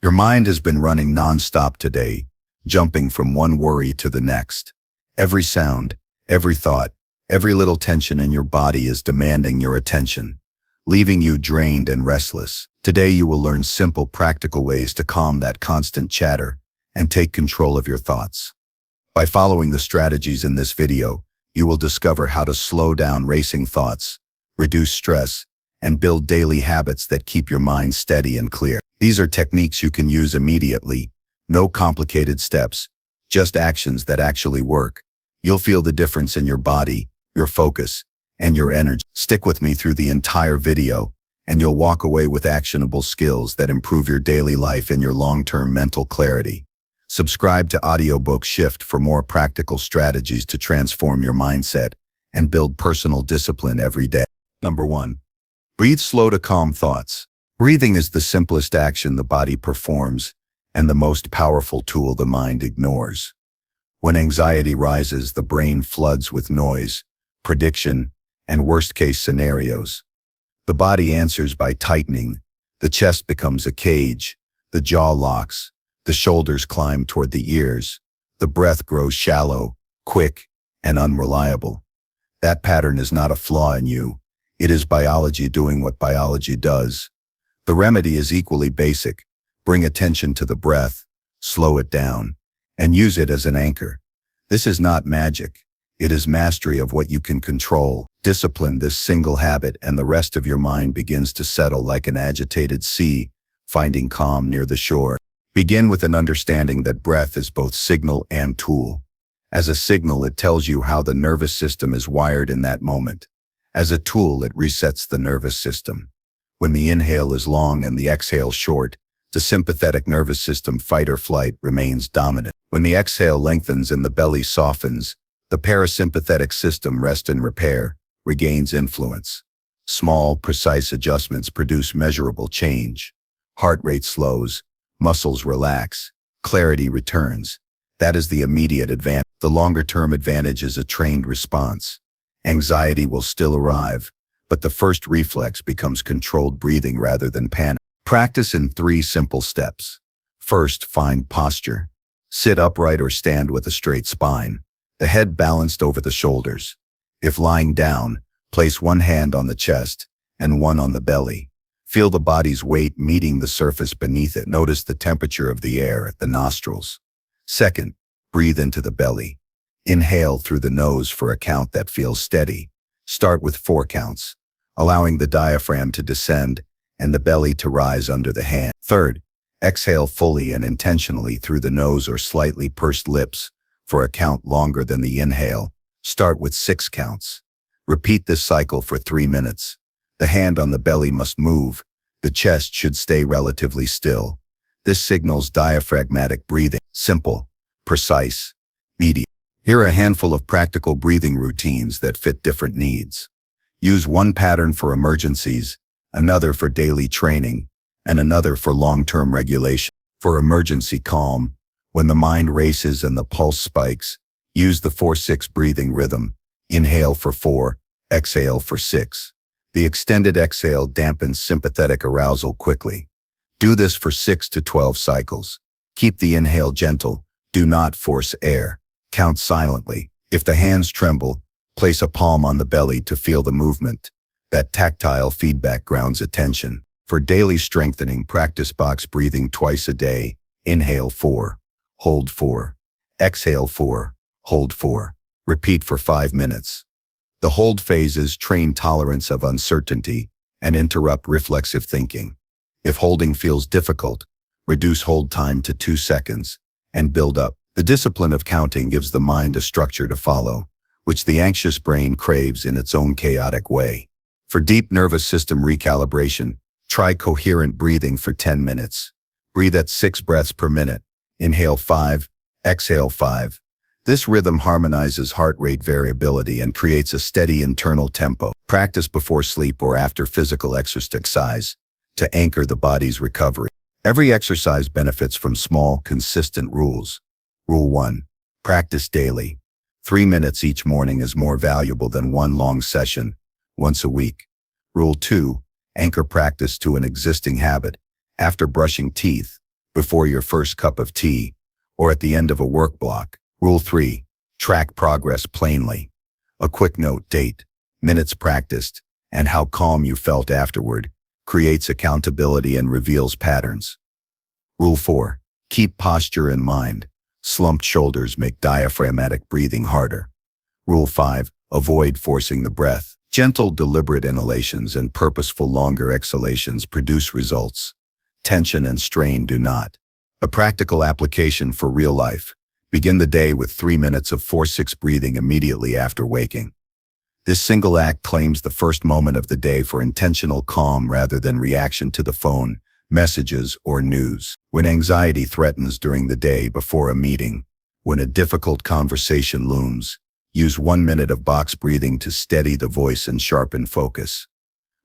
Your mind has been running nonstop today, jumping from one worry to the next. Every sound, every thought, every little tension in your body is demanding your attention, leaving you drained and restless. Today you will learn simple, practical ways to calm that constant chatter and take control of your thoughts. By following the strategies in this video, you will discover how to slow down racing thoughts, reduce stress, and build daily habits that keep your mind steady and clear. These are techniques you can use immediately, no complicated steps, just actions that actually work. You'll feel the difference in your body, your focus, and your energy. Stick with me through the entire video, and you'll walk away with actionable skills that improve your daily life and your long-term mental clarity. Subscribe to Audiobook Shift for more practical strategies to transform your mindset and build personal discipline every day. Number 1. Breathe slow to calm thoughts. Breathing is the simplest action the body performs and the most powerful tool the mind ignores. When anxiety rises, the brain floods with noise, prediction, and worst-case scenarios. The body answers by tightening. The chest becomes a cage. The jaw locks. The shoulders climb toward the ears. The breath grows shallow, quick, and unreliable. That pattern is not a flaw in you. It is biology doing what biology does. The remedy is equally basic. Bring attention to the breath, slow it down, and use it as an anchor. This is not magic. It is mastery of what you can control. Discipline this single habit and the rest of your mind begins to settle like an agitated sea, finding calm near the shore. Begin with an understanding that breath is both signal and tool. As a signal, it tells you how the nervous system is wired in that moment. As a tool, it resets the nervous system. When the inhale is long and the exhale short, the sympathetic nervous system, fight or flight, remains dominant. When the exhale lengthens and the belly softens, the parasympathetic system, rest and repair, regains influence. Small, precise adjustments produce measurable change. Heart rate slows, muscles relax, clarity returns. That is the immediate advantage. The longer-term advantage is a trained response. Anxiety will still arrive, but the first reflex becomes controlled breathing rather than panic. Practice in 3 simple steps. First, find posture. Sit upright or stand with a straight spine, the head balanced over the shoulders. If lying down, place one hand on the chest and one on the belly. Feel the body's weight meeting the surface beneath it. Notice the temperature of the air at the nostrils. Second, breathe into the belly. Inhale through the nose for a count that feels steady. Start with 4 counts, allowing the diaphragm to descend and the belly to rise under the hand. Third, exhale fully and intentionally through the nose or slightly pursed lips for a count longer than the inhale. Start with 6 counts. Repeat this cycle for 3 minutes. The hand on the belly must move. The chest should stay relatively still. This signals diaphragmatic breathing. Simple, precise, medium. Here are a handful of practical breathing routines that fit different needs. Use one pattern for emergencies, another for daily training, and another for long-term regulation. For emergency calm, when the mind races and the pulse spikes, use the 4-6 breathing rhythm. Inhale for 4, exhale for 6. The extended exhale dampens sympathetic arousal quickly. Do this for 6 to 12 cycles. Keep the inhale gentle. Do not force air. Count silently. If the hands tremble, place a palm on the belly to feel the movement. That tactile feedback grounds attention. For daily strengthening, practice box breathing twice a day. Inhale 4, hold 4, exhale 4, hold 4. Repeat for 5 minutes. The hold phases train tolerance of uncertainty and interrupt reflexive thinking. If holding feels difficult, reduce hold time to 2 seconds and build up. The discipline of counting gives the mind a structure to follow, which the anxious brain craves in its own chaotic way. For deep nervous system recalibration, try coherent breathing for 10 minutes. Breathe at 6 breaths per minute. Inhale 5, exhale 5. This rhythm harmonizes heart rate variability and creates a steady internal tempo. Practice before sleep or after physical exercise to anchor the body's recovery. Every exercise benefits from small, consistent rules. Rule 1. Practice daily. 3 minutes each morning is more valuable than one long session, once a week. Rule 2. Anchor practice to an existing habit. After brushing teeth, before your first cup of tea, or at the end of a work block. Rule 3. Track progress plainly. A quick note: date, minutes practiced, and how calm you felt afterward creates accountability and reveals patterns. Rule 4. Keep posture in mind. Slumped shoulders make diaphragmatic breathing harder. Rule 5. Avoid forcing the breath. Gentle, deliberate inhalations and purposeful longer exhalations produce results. Tension and strain do not. A practical application for real life. Begin the day with 3 minutes of 4-6 breathing immediately after waking. This single act claims the first moment of the day for intentional calm rather than reaction to the phone, messages, or news. When anxiety threatens during the day before a meeting, when a difficult conversation looms, use 1 minute of box breathing to steady the voice and sharpen focus.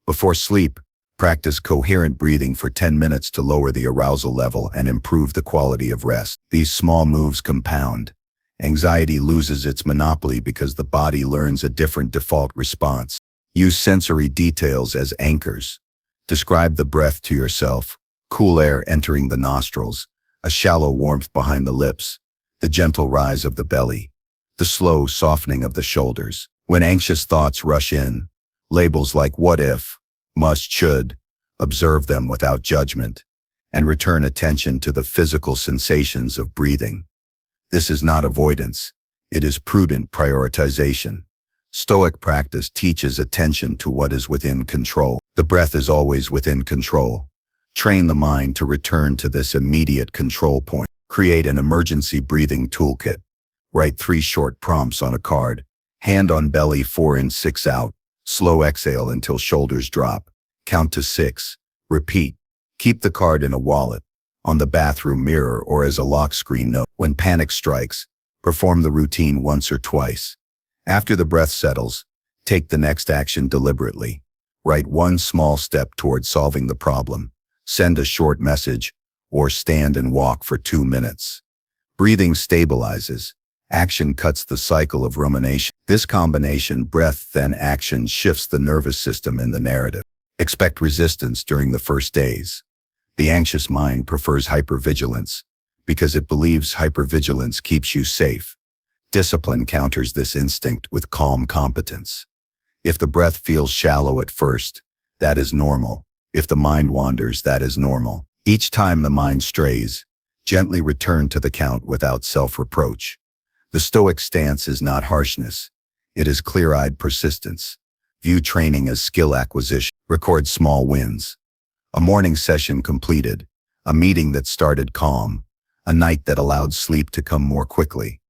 Before sleep, practice coherent breathing for 10 minutes to lower the arousal level and improve the quality of rest. These small moves compound. Anxiety loses its monopoly because the body learns a different default response. Use sensory details as anchors. Describe the breath to yourself: cool air entering the nostrils, a shallow warmth behind the lips, the gentle rise of the belly, the slow softening of the shoulders. When anxious thoughts rush in, labels like what if, must, should, observe them without judgment, and return attention to the physical sensations of breathing. This is not avoidance, it is prudent prioritization. Stoic practice teaches attention to what is within control. The breath is always within control. Train the mind to return to this immediate control point. Create an emergency breathing toolkit. Write 3 short prompts on a card. Hand on belly, 4 in, 6 out. Slow exhale until shoulders drop. Count to 6. Repeat. Keep the card in a wallet, on the bathroom mirror, or as a lock screen note. When panic strikes, perform the routine once or twice. After the breath settles, take the next action deliberately. Write 1 small step towards solving the problem. Send a short message, or stand and walk for 2 minutes. Breathing stabilizes. Action cuts the cycle of rumination. This combination, breath then action, shifts the nervous system in the narrative. Expect resistance during the first days. The anxious mind prefers hypervigilance because it believes hypervigilance keeps you safe. Discipline counters this instinct with calm competence. If the breath feels shallow at first, that is normal. If the mind wanders, that is normal. Each time the mind strays, gently return to the count without self-reproach. The Stoic stance is not harshness. It is clear-eyed persistence. View training as skill acquisition. Record small wins. A morning session completed, a meeting that started calm, a night that allowed sleep to come more quickly.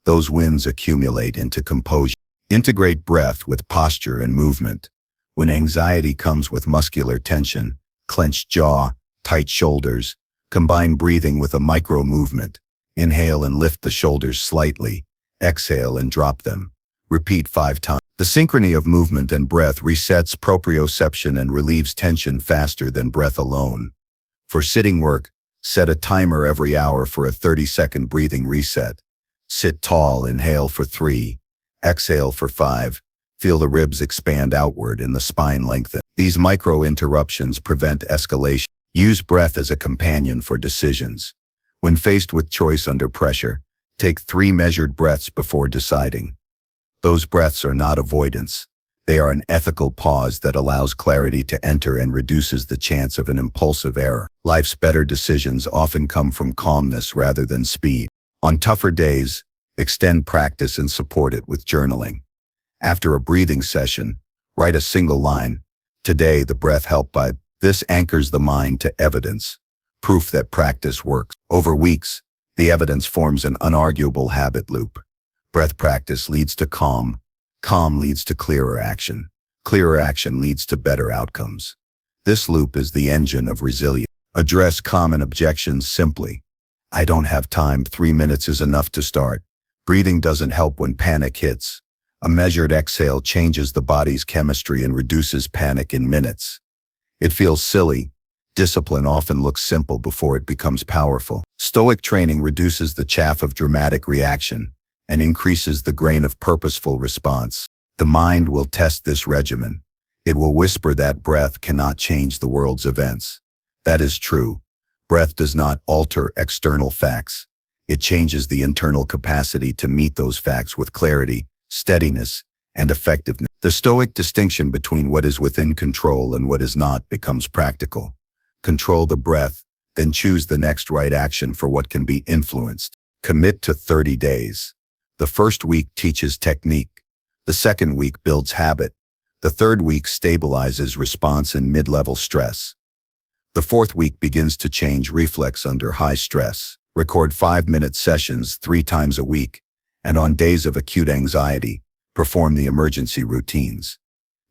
Those wins accumulate into composure. Integrate breath with posture and movement. When anxiety comes with muscular tension, clenched jaw, tight shoulders, combine breathing with a micro movement. Inhale and lift the shoulders slightly. Exhale and drop them. Repeat 5 times. The synchrony of movement and breath resets proprioception and relieves tension faster than breath alone. For sitting work, set a timer every hour for a 30-second breathing reset. Sit tall, inhale for 3, exhale for 5. Feel the ribs expand outward and the spine lengthen. These micro-interruptions prevent escalation. Use breath as a companion for decisions. When faced with choice under pressure, take 3 measured breaths before deciding. Those breaths are not avoidance. They are an ethical pause that allows clarity to enter and reduces the chance of an impulsive error. Life's better decisions often come from calmness rather than speed. On tougher days, extend practice and support it with journaling. After a breathing session, write a single line. Today, the breath helped by. This anchors the mind to evidence, proof that practice works. Over weeks, the evidence forms an unarguable habit loop. Breath practice leads to calm. Calm leads to clearer action. Clearer action leads to better outcomes. This loop is the engine of resilience. Address common objections simply. I don't have time. 3 minutes is enough to start. Breathing doesn't help when panic hits. A measured exhale changes the body's chemistry and reduces panic in minutes. It feels silly. Discipline often looks simple before it becomes powerful. Stoic training reduces the chaff of dramatic reaction and increases the grain of purposeful response. The mind will test this regimen. It will whisper that breath cannot change the world's events. That is true. Breath does not alter external facts. It changes the internal capacity to meet those facts with clarity, steadiness, and effectiveness. The Stoic distinction between what is within control and what is not becomes practical. Control the breath, then choose the next right action for what can be influenced. Commit to 30 days. The first week teaches technique. The second week builds habit. The third week stabilizes response in mid-level stress. The fourth week begins to change reflex under high stress. Record 5-minute sessions 3 times a week, and on days of acute anxiety, perform the emergency routines.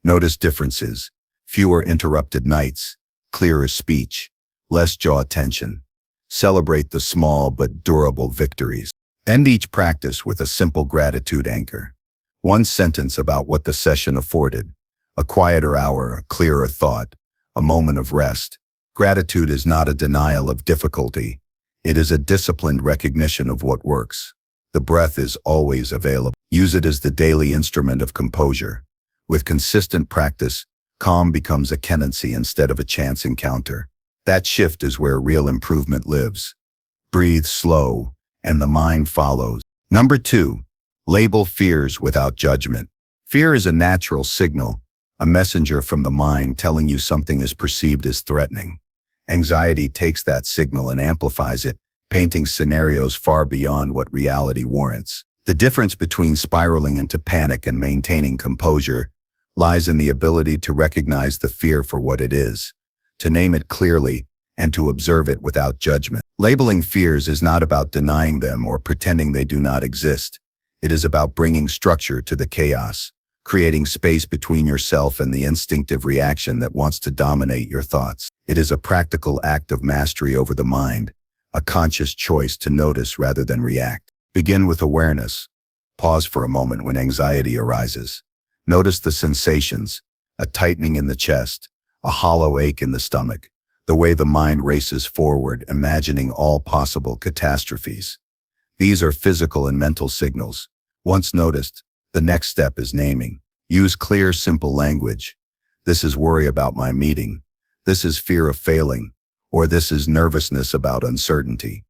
Notice differences: fewer interrupted nights, clearer speech, less jaw tension. Celebrate the small but durable victories. End each practice with a simple gratitude anchor. One sentence about what the session afforded: a quieter hour, a clearer thought, a moment of rest. Gratitude is not a denial of difficulty. It is a disciplined recognition of what works. The breath is always available. Use it as the daily instrument of composure. With consistent practice, calm becomes a tendency instead of a chance encounter. That shift is where real improvement lives. Breathe slow, and the mind follows. Number 2, label fears without judgment. Fear is a natural signal, a messenger from the mind telling you something is perceived as threatening. Anxiety takes that signal and amplifies it, painting scenarios far beyond what reality warrants. The difference between spiraling into panic and maintaining composure lies in the ability to recognize the fear for what it is, to name it clearly, and to observe it without judgment. Labeling fears is not about denying them or pretending they do not exist. It is about bringing structure to the chaos, creating space between yourself and the instinctive reaction that wants to dominate your thoughts. It is a practical act of mastery over the mind, a conscious choice to notice rather than react. Begin with awareness. Pause for a moment when anxiety arises. Notice the sensations: a tightening in the chest, a hollow ache in the stomach, the way the mind races forward, imagining all possible catastrophes. These are physical and mental signals. Once noticed, the next step is naming. Use clear, simple language. This is worry about my meeting. This is fear of failing, or this is nervousness about uncertainty.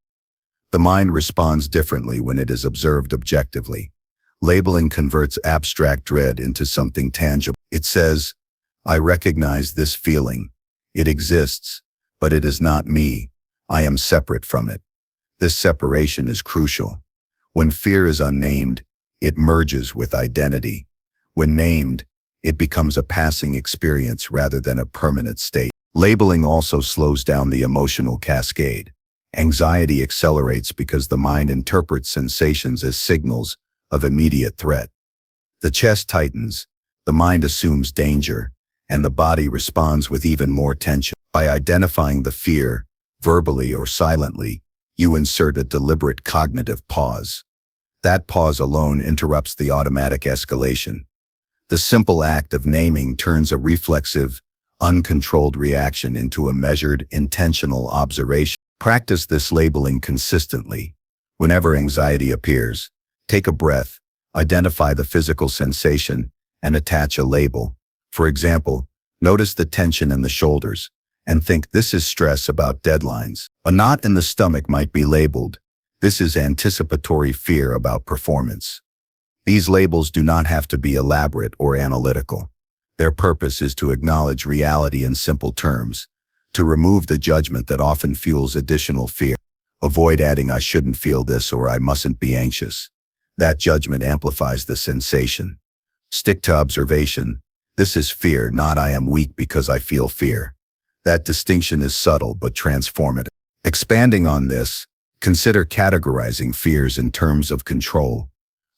The mind responds differently when it is observed objectively. Labeling converts abstract dread into something tangible. It says, I recognize this feeling. It exists, but it is not me. I am separate from it. This separation is crucial. When fear is unnamed, it merges with identity. When named, it becomes a passing experience rather than a permanent state. Labeling also slows down the emotional cascade. Anxiety accelerates because the mind interprets sensations as signals of immediate threat. The chest tightens, the mind assumes danger, and the body responds with even more tension. By identifying the fear, verbally or silently, you insert a deliberate cognitive pause. That pause alone interrupts the automatic escalation. The simple act of naming turns a reflexive, uncontrolled reaction into a measured, intentional observation. Practice this labeling consistently. Whenever anxiety appears, take a breath, identify the physical sensation, and attach a label. For example, notice the tension in the shoulders, and think this is stress about deadlines. A knot in the stomach might be labeled, this is anticipatory fear about performance. These labels do not have to be elaborate or analytical. Their purpose is to acknowledge reality in simple terms, to remove the judgment that often fuels additional fear. Avoid adding I shouldn't feel this or I mustn't be anxious. That judgment amplifies the sensation. Stick to observation. This is fear, not I am weak because I feel fear. That distinction is subtle but transformative. Expanding on this, consider categorizing fears in terms of control.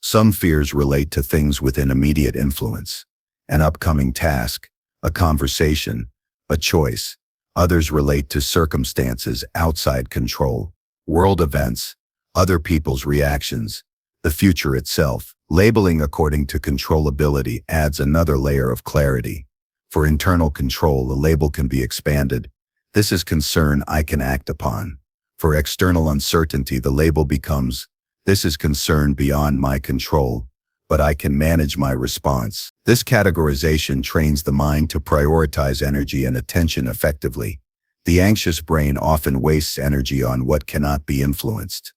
Some fears relate to things within immediate influence: an upcoming task, a conversation, a choice. Others relate to circumstances outside control, world events, other people's reactions, the future itself. Labeling according to controllability adds another layer of clarity. For internal control, the label can be expanded. This is concern I can act upon. For external uncertainty, the label becomes, this is concern beyond my control, but I can manage my response. This categorization trains the mind to prioritize energy and attention effectively, The anxious brain often wastes energy on what cannot be influenced.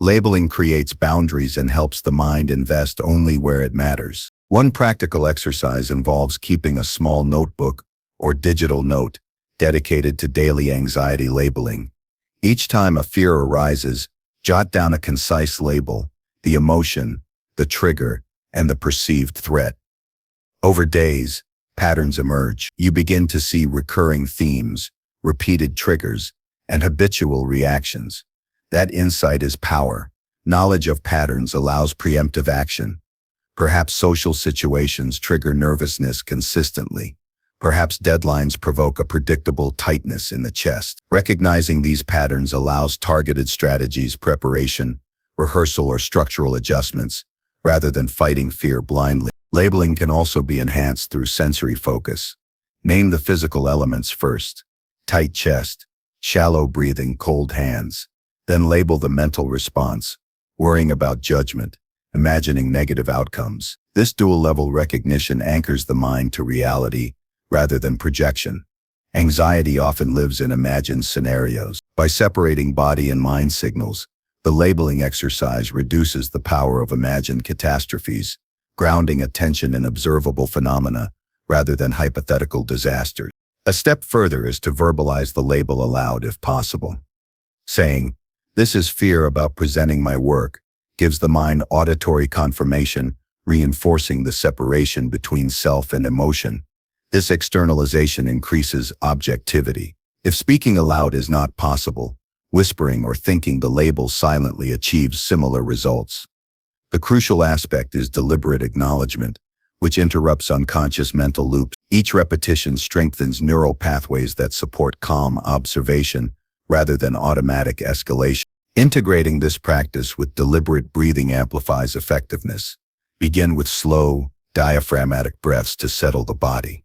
Labeling creates boundaries and helps the mind invest only where it matters. One practical exercise involves keeping a small notebook or digital note dedicated to daily anxiety labeling. Each time a fear arises, jot down a concise label, the emotion, the trigger, and the perceived threat. Over days, patterns emerge. You begin to see recurring themes, repeated triggers, and habitual reactions. That insight is power. Knowledge of patterns allows preemptive action. Perhaps social situations trigger nervousness consistently. Perhaps deadlines provoke a predictable tightness in the chest. Recognizing these patterns allows targeted strategies, preparation, rehearsal, or structural adjustments, rather than fighting fear blindly. Labeling can also be enhanced through sensory focus. Name the physical elements first: tight chest, shallow breathing, cold hands. Then label the mental response: worrying about judgment, imagining negative outcomes. This dual-level recognition anchors the mind to reality rather than projection. Anxiety often lives in imagined scenarios. By separating body and mind signals, the labeling exercise reduces the power of imagined catastrophes, grounding attention in observable phenomena rather than hypothetical disasters. A step further is to verbalize the label aloud if possible. Saying, "This is fear about presenting my work," gives the mind auditory confirmation, reinforcing the separation between self and emotion. This externalization increases objectivity. If speaking aloud is not possible, whispering or thinking the label silently achieves similar results. The crucial aspect is deliberate acknowledgement, which interrupts unconscious mental loops. Each repetition strengthens neural pathways that support calm observation rather than automatic escalation. Integrating this practice with deliberate breathing amplifies effectiveness. Begin with slow, diaphragmatic breaths to settle the body.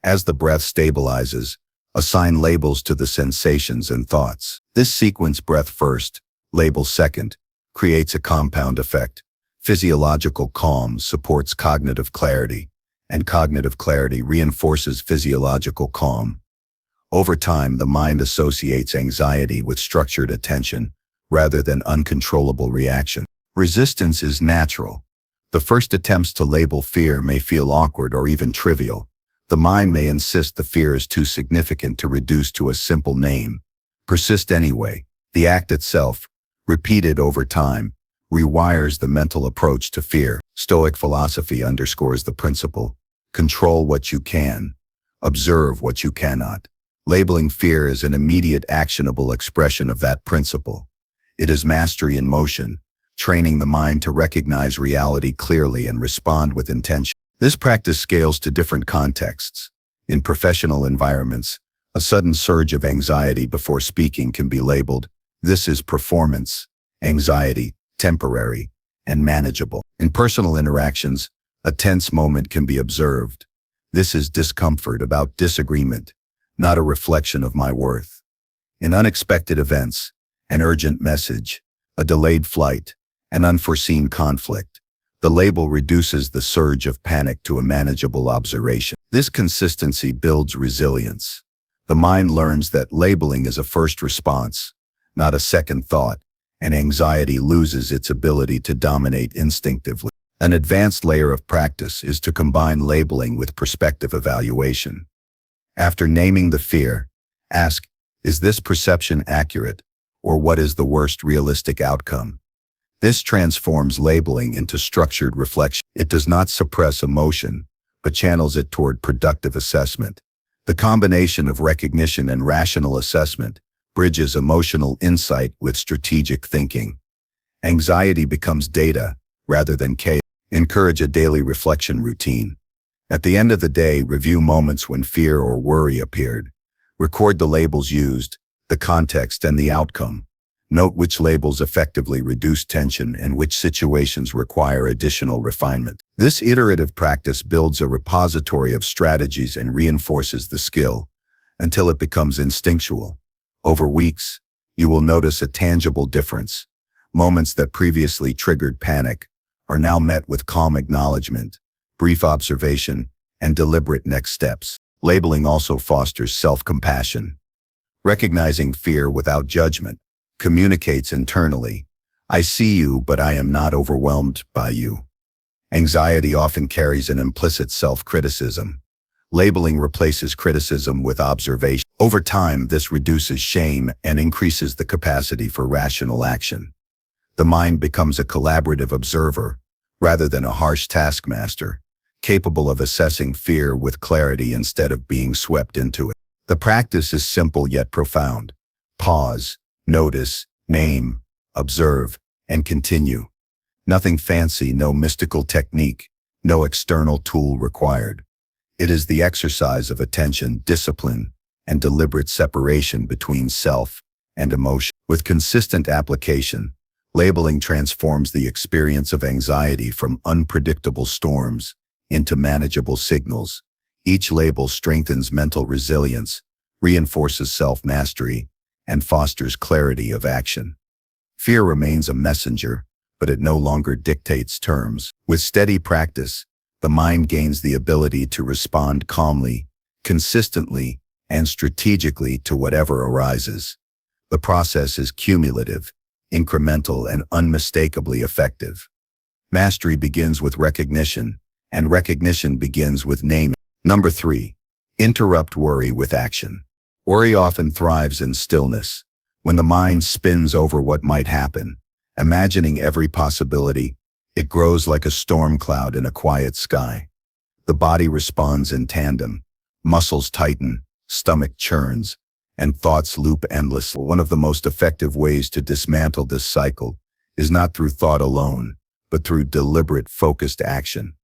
As the breath stabilizes, assign labels to the sensations and thoughts. This sequence, breath first, label second, creates a compound effect. Physiological calm supports cognitive clarity, and cognitive clarity reinforces physiological calm. Over time, the mind associates anxiety with structured attention rather than uncontrollable reaction. Resistance is natural. The first attempts to label fear may feel awkward or even trivial. The mind may insist the fear is too significant to reduce to a simple name. Persist anyway. The act itself, repeated over time, rewires the mental approach to fear. Stoic philosophy underscores the principle: control what you can, observe what you cannot. Labeling fear is an immediate, actionable expression of that principle. It is mastery in motion, training the mind to recognize reality clearly and respond with intention. This practice scales to different contexts. In professional environments, a sudden surge of anxiety before speaking can be labeled, "This is performance anxiety, temporary and manageable." In personal interactions, a tense moment can be observed. "This is discomfort about disagreement, not a reflection of my worth." In unexpected events, an urgent message, a delayed flight, an unforeseen conflict, the label reduces the surge of panic to a manageable observation. This consistency builds resilience. The mind learns that labeling is a first response, not a second thought, and anxiety loses its ability to dominate instinctively. An advanced layer of practice is to combine labeling with perspective evaluation. After naming the fear, ask, "Is this perception accurate, or what is the worst realistic outcome?" This transforms labeling into structured reflection. It does not suppress emotion, but channels it toward productive assessment. The combination of recognition and rational assessment bridges emotional insight with strategic thinking. Anxiety becomes data rather than chaos. Encourage a daily reflection routine. At the end of the day, review moments when fear or worry appeared. Record the labels used, the context, and the outcome. Note which labels effectively reduce tension and which situations require additional refinement. This iterative practice builds a repository of strategies and reinforces the skill until it becomes instinctual. Over weeks, you will notice a tangible difference. Moments that previously triggered panic are now met with calm acknowledgement, brief observation, and deliberate next steps. Labeling also fosters self-compassion. Recognizing fear without judgment communicates internally. I see you, but I am not overwhelmed by you. Anxiety often carries an implicit self-criticism. Labeling replaces criticism with observation. Over time, this reduces shame and increases the capacity for rational action. The mind becomes a collaborative observer, rather than a harsh taskmaster, capable of assessing fear with clarity instead of being swept into it. The practice is simple yet profound. Pause, notice, name, observe, and continue. Nothing fancy, no mystical technique, no external tool required. It is the exercise of attention, discipline, and deliberate separation between self and emotion. With consistent application, labeling transforms the experience of anxiety from unpredictable storms into manageable signals. Each label strengthens mental resilience, reinforces self-mastery, and fosters clarity of action. Fear remains a messenger, but it no longer dictates terms. With steady practice, the mind gains the ability to respond calmly, consistently, and strategically to whatever arises. The process is cumulative, incremental, and unmistakably effective. Mastery begins with recognition, and recognition begins with naming. Number 3. Interrupt worry with action. Worry often thrives in stillness. When the mind spins over what might happen, imagining every possibility, it grows like a storm cloud in a quiet sky. The body responds in tandem. Muscles tighten, stomach churns, and thoughts loop endlessly. One of the most effective ways to dismantle this cycle is not through thought alone, but through deliberate, focused action.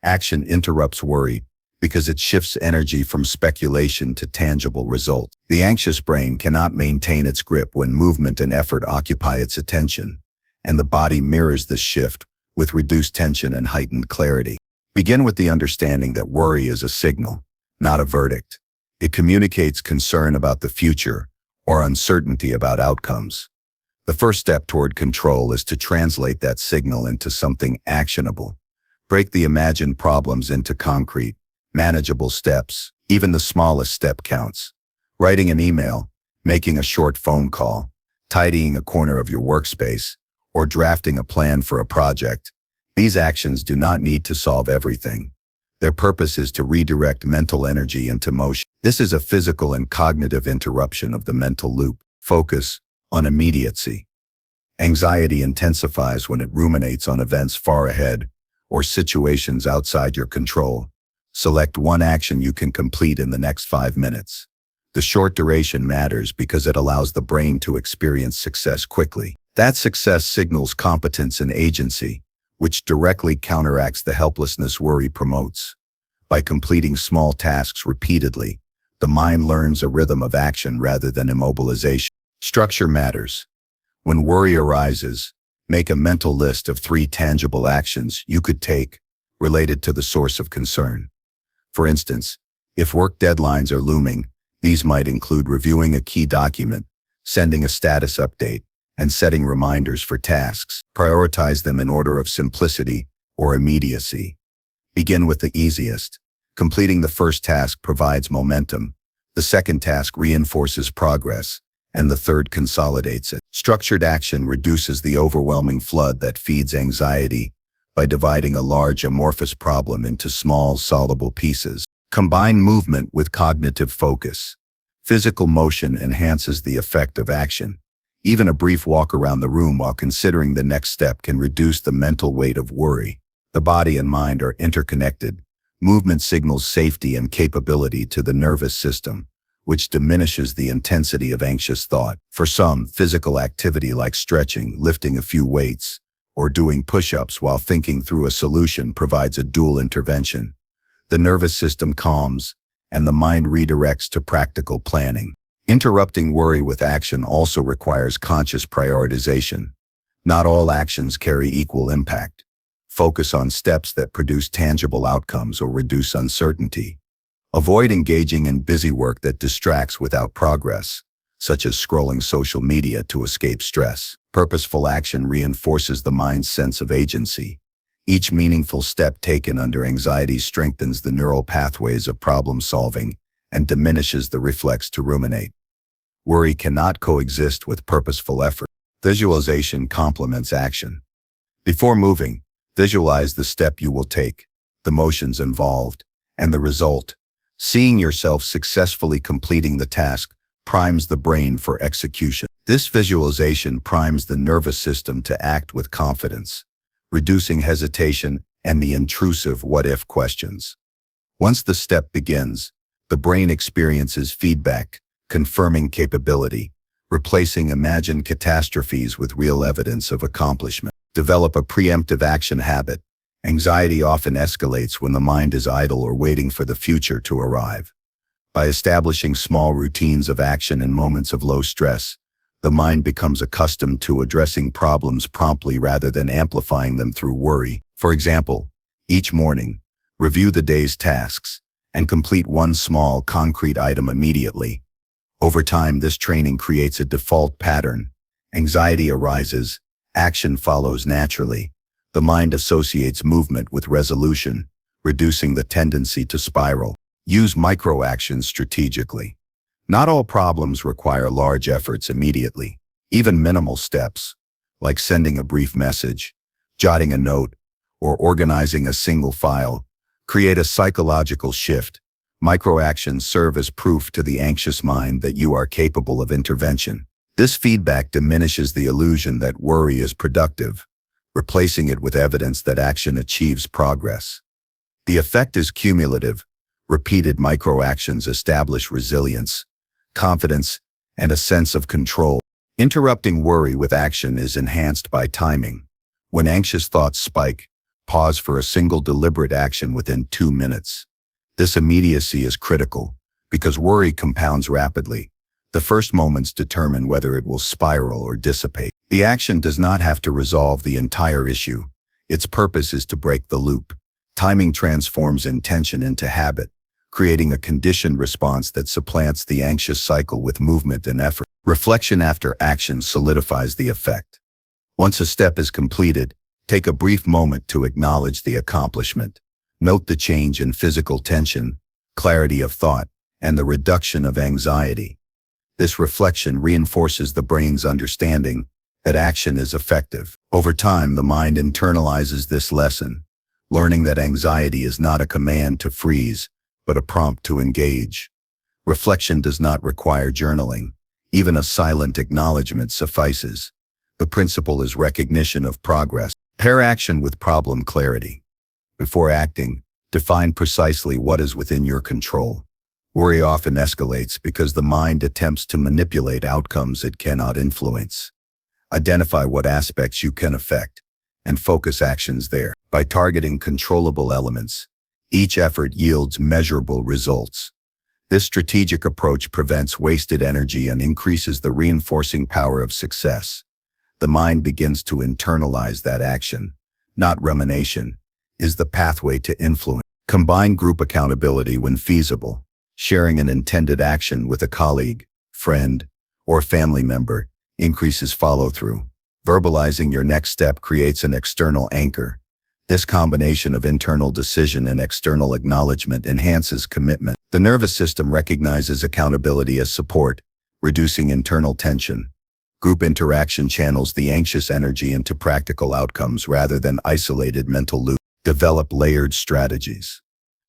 Action interrupts worry because it shifts energy from speculation to tangible result. The anxious brain cannot maintain its grip when movement and effort occupy its attention, and the body mirrors this shift with reduced tension and heightened clarity. Begin with the understanding that worry is a signal, not a verdict. It communicates concern about the future or uncertainty about outcomes. The first step toward control is to translate that signal into something actionable. Break the imagined problems into concrete, manageable steps. Even the smallest step counts. Writing an email, making a short phone call, tidying a corner of your workspace, or drafting a plan for a project. These actions do not need to solve everything. Their purpose is to redirect mental energy into motion. This is a physical and cognitive interruption of the mental loop. Focus on immediacy. Anxiety intensifies when it ruminates on events far ahead or situations outside your control. Select one action you can complete in the next 5 minutes. The short duration matters because it allows the brain to experience success quickly. That success signals competence and agency, which directly counteracts the helplessness worry promotes. By completing small tasks repeatedly, the mind learns a rhythm of action rather than immobilization. Structure matters. When worry arises, make a mental list of 3 tangible actions you could take related to the source of concern. For instance, if work deadlines are looming, these might include reviewing a key document, sending a status update, and setting reminders for tasks. Prioritize them in order of simplicity or immediacy. Begin with the easiest. Completing the first task provides momentum, the second task reinforces progress, and the third consolidates it. Structured action reduces the overwhelming flood that feeds anxiety by dividing a large amorphous problem into small, solvable pieces. Combine movement with cognitive focus. Physical motion enhances the effect of action. Even a brief walk around the room while considering the next step can reduce the mental weight of worry. The body and mind are interconnected. Movement signals safety and capability to the nervous system, which diminishes the intensity of anxious thought. For some, physical activity like stretching, lifting a few weights, or doing push-ups while thinking through a solution provides a dual intervention. The nervous system calms, and the mind redirects to practical planning. Interrupting worry with action also requires conscious prioritization. Not all actions carry equal impact. Focus on steps that produce tangible outcomes or reduce uncertainty. Avoid engaging in busy work that distracts without progress, such as scrolling social media to escape stress. Purposeful action reinforces the mind's sense of agency. Each meaningful step taken under anxiety strengthens the neural pathways of problem solving and diminishes the reflex to ruminate. Worry cannot coexist with purposeful effort. Visualization complements action. Before moving, visualize the step you will take, the motions involved, and the result. Seeing yourself successfully completing the task primes the brain for execution. This visualization primes the nervous system to act with confidence, reducing hesitation and the intrusive what-if questions. Once the step begins, the brain experiences feedback, confirming capability, replacing imagined catastrophes with real evidence of accomplishment. Develop a preemptive action habit. Anxiety often escalates when the mind is idle or waiting for the future to arrive. By establishing small routines of action in moments of low stress, the mind becomes accustomed to addressing problems promptly rather than amplifying them through worry. For example, each morning, review the day's tasks and complete one small, concrete item immediately. Over time, this training creates a default pattern. Anxiety arises, action follows naturally. The mind associates movement with resolution, reducing the tendency to spiral. Use micro-actions strategically. Not all problems require large efforts immediately. Even minimal steps, like sending a brief message, jotting a note, or organizing a single file, create a psychological shift. Micro-actions serve as proof to the anxious mind that you are capable of intervention. This feedback diminishes the illusion that worry is productive, replacing it with evidence that action achieves progress. The effect is cumulative. Repeated micro-actions establish resilience, confidence, and a sense of control. Interrupting worry with action is enhanced by timing. When anxious thoughts spike, pause for a single deliberate action within 2 minutes. This immediacy is critical because worry compounds rapidly. The first moments determine whether it will spiral or dissipate. The action does not have to resolve the entire issue. Its purpose is to break the loop. Timing transforms intention into habit, creating a conditioned response that supplants the anxious cycle with movement and effort. Reflection after action solidifies the effect. Once a step is completed, take a brief moment to acknowledge the accomplishment. Note the change in physical tension, clarity of thought, and the reduction of anxiety. This reflection reinforces the brain's understanding that action is effective. Over time, the mind internalizes this lesson, learning that anxiety is not a command to freeze, but a prompt to engage. Reflection does not require journaling. Even a silent acknowledgement suffices. The principle is recognition of progress. Pair action with problem clarity. Before acting, define precisely what is within your control. Worry often escalates because the mind attempts to manipulate outcomes it cannot influence. Identify what aspects you can affect and focus actions there. By targeting controllable elements, each effort yields measurable results. This strategic approach prevents wasted energy and increases the reinforcing power of success. The mind begins to internalize that action, not rumination, is the pathway to influence. Combine group accountability when feasible. Sharing an intended action with a colleague, friend, or family member increases follow-through. Verbalizing your next step creates an external anchor. This combination of internal decision and external acknowledgement enhances commitment. The nervous system recognizes accountability as support, reducing internal tension. Group interaction channels the anxious energy into practical outcomes rather than isolated mental loops. Develop layered strategies.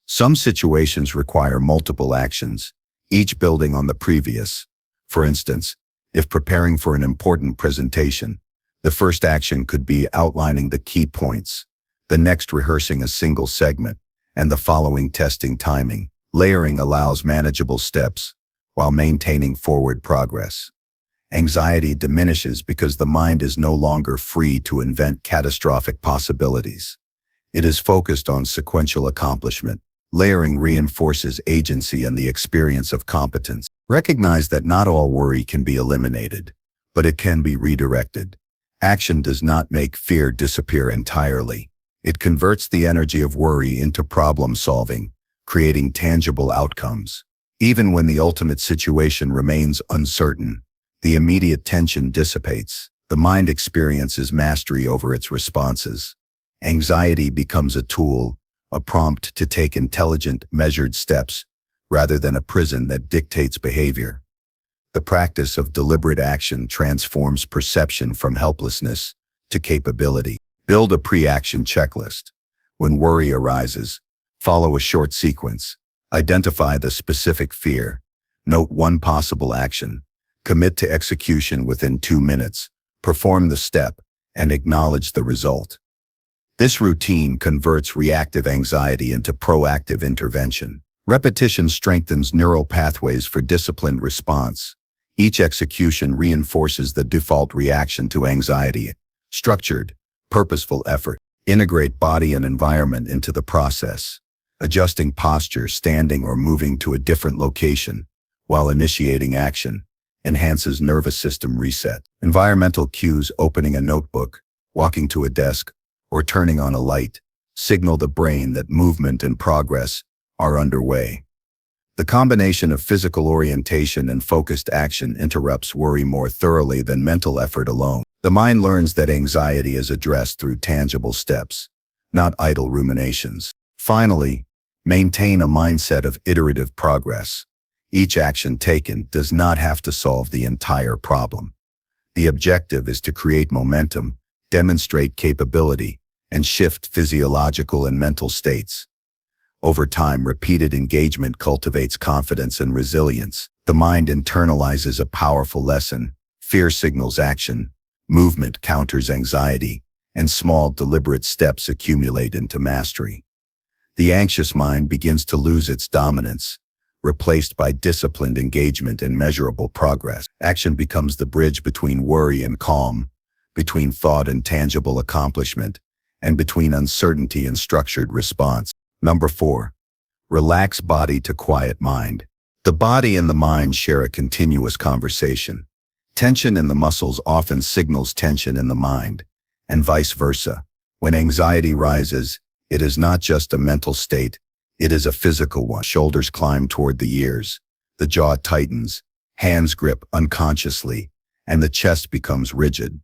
Some situations require multiple actions, each building on the previous. For instance, if preparing for an important presentation, the first action could be outlining the key points, the next rehearsing a single segment, and the following testing timing. Layering allows manageable steps while maintaining forward progress. Anxiety diminishes because the mind is no longer free to invent catastrophic possibilities. It is focused on sequential accomplishment. Layering reinforces agency and the experience of competence. Recognize that not all worry can be eliminated, but it can be redirected. Action does not make fear disappear entirely. It converts the energy of worry into problem solving, creating tangible outcomes. Even when the ultimate situation remains uncertain, the immediate tension dissipates. The mind experiences mastery over its responses. Anxiety becomes a tool, a prompt to take intelligent, measured steps, rather than a prison that dictates behavior. The practice of deliberate action transforms perception from helplessness to capability. Build a pre-action checklist. When worry arises, follow a short sequence. Identify the specific fear. Note one possible action. Commit to execution within 2 minutes. Perform the step and acknowledge the result. This routine converts reactive anxiety into proactive intervention. Repetition strengthens neural pathways for disciplined response. Each execution reinforces the default reaction to anxiety. Structured, purposeful effort. Integrate body and environment into the process. Adjusting posture, standing or moving to a different location while initiating action enhances nervous system reset. Environmental cues, opening a notebook, walking to a desk, or turning on a light, signal the brain that movement and progress are underway. The combination of physical orientation and focused action interrupts worry more thoroughly than mental effort alone. The mind learns that anxiety is addressed through tangible steps, not idle ruminations. Finally, maintain a mindset of iterative progress. Each action taken does not have to solve the entire problem. The objective is to create momentum, demonstrate capability, and shift physiological and mental states. Over time, repeated engagement cultivates confidence and resilience. The mind internalizes a powerful lesson. Fear signals action, movement counters anxiety, and small deliberate steps accumulate into mastery. The anxious mind begins to lose its dominance, replaced by disciplined engagement and measurable progress. Action becomes the bridge between worry and calm, between thought and tangible accomplishment, and between uncertainty and structured response. Number 4. Relax body to quiet mind. The body and the mind share a continuous conversation. Tension in the muscles often signals tension in the mind, and vice versa. When anxiety rises, it is not just a mental state, it is a physical one. Shoulders climb toward the ears, the jaw tightens, hands grip unconsciously, and the chest becomes rigid.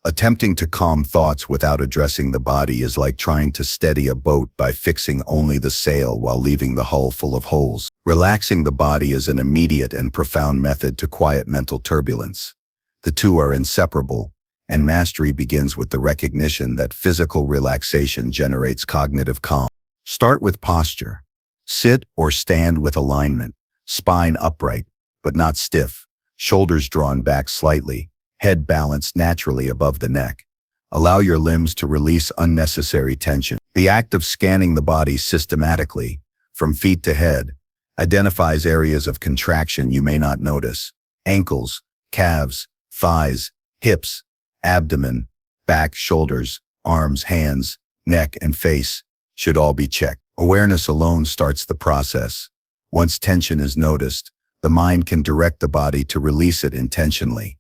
Attempting to calm thoughts without addressing the body is like trying to steady a boat by fixing only the sail while leaving the hull full of holes. Relaxing the body is an immediate and profound method to quiet mental turbulence. The two are inseparable, and mastery begins with the recognition that physical relaxation generates cognitive calm. Start with posture. Sit or stand with alignment, spine upright, but not stiff, shoulders drawn back slightly, head balanced naturally above the neck. Allow your limbs to release unnecessary tension. The act of scanning the body systematically, from feet to head, identifies areas of contraction you may not notice. Ankles, calves, thighs, hips, abdomen, back, shoulders, arms, hands, neck, and face should all be checked. Awareness alone starts the process. Once tension is noticed, the mind can direct the body to release it intentionally.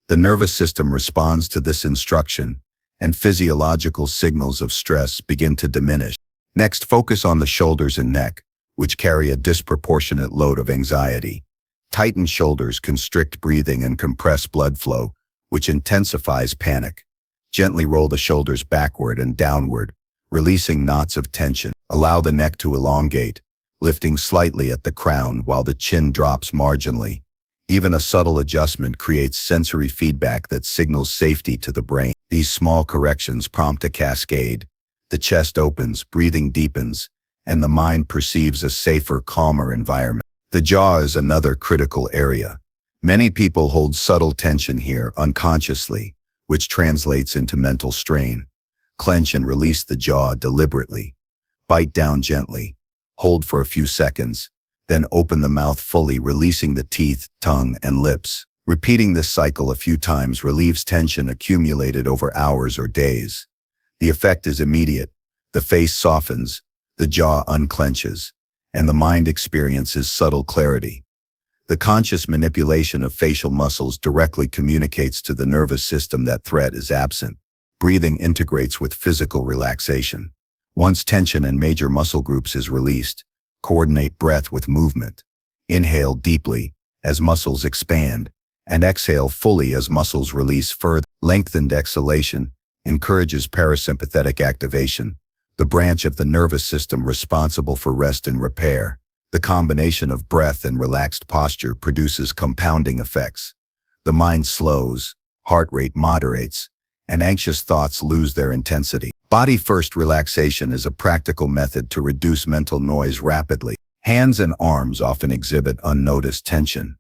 The nervous system responds to this instruction, and physiological signals of stress begin to diminish. Next, focus on the shoulders and neck, which carry a disproportionate load of anxiety. Tighten shoulders constrict breathing and compress blood flow, which intensifies panic. Gently roll the shoulders backward and downward, releasing knots of tension. Allow the neck to elongate, lifting slightly at the crown while the chin drops marginally. Even a subtle adjustment creates sensory feedback that signals safety to the brain. These small corrections prompt a cascade. The chest opens, breathing deepens, and the mind perceives a safer, calmer environment. The jaw is another critical area. Many people hold subtle tension here unconsciously, which translates into mental strain. Clench and release the jaw deliberately. Bite down gently. Hold for a few seconds. Then open the mouth fully, releasing the teeth, tongue, and lips. Repeating this cycle a few times relieves tension accumulated over hours or days. The effect is immediate. The face softens, the jaw unclenches, and the mind experiences subtle clarity. The conscious manipulation of facial muscles directly communicates to the nervous system that threat is absent. Breathing integrates with physical relaxation. Once tension in major muscle groups is released, coordinate breath with movement. Inhale deeply as muscles expand, and exhale fully as muscles release further. Lengthened exhalation encourages parasympathetic activation, the branch of the nervous system responsible for rest and repair. The combination of breath and relaxed posture produces compounding effects. The mind slows, heart rate moderates, and anxious thoughts lose their intensity. Body-first relaxation is a practical method to reduce mental noise rapidly. Hands and arms often exhibit unnoticed tension.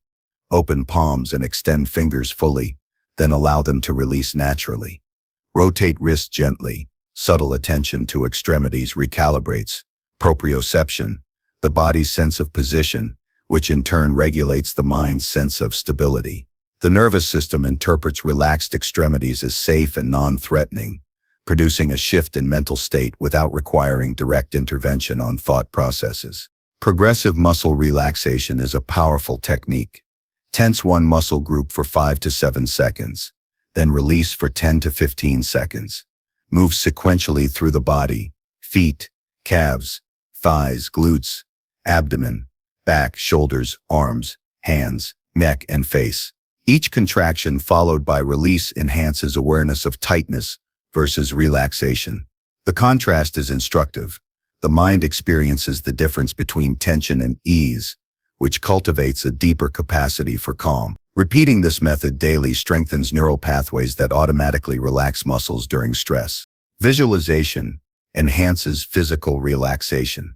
Open palms and extend fingers fully, then allow them to release naturally. Rotate wrists gently. Subtle attention to extremities recalibrates proprioception, the body's sense of position, which in turn regulates the mind's sense of stability. The nervous system interprets relaxed extremities as safe and non-threatening, producing a shift in mental state without requiring direct intervention on thought processes. Progressive muscle relaxation is a powerful technique. Tense one muscle group for 5 to 7 seconds, then release for 10 to 15 seconds. Move sequentially through the body, feet, calves, thighs, glutes, abdomen, back, shoulders, arms, hands, neck, and face. Each contraction followed by release enhances awareness of tightness versus relaxation. The contrast is instructive. The mind experiences the difference between tension and ease, which cultivates a deeper capacity for calm. Repeating this method daily strengthens neural pathways that automatically relax muscles during stress. Visualization enhances physical relaxation.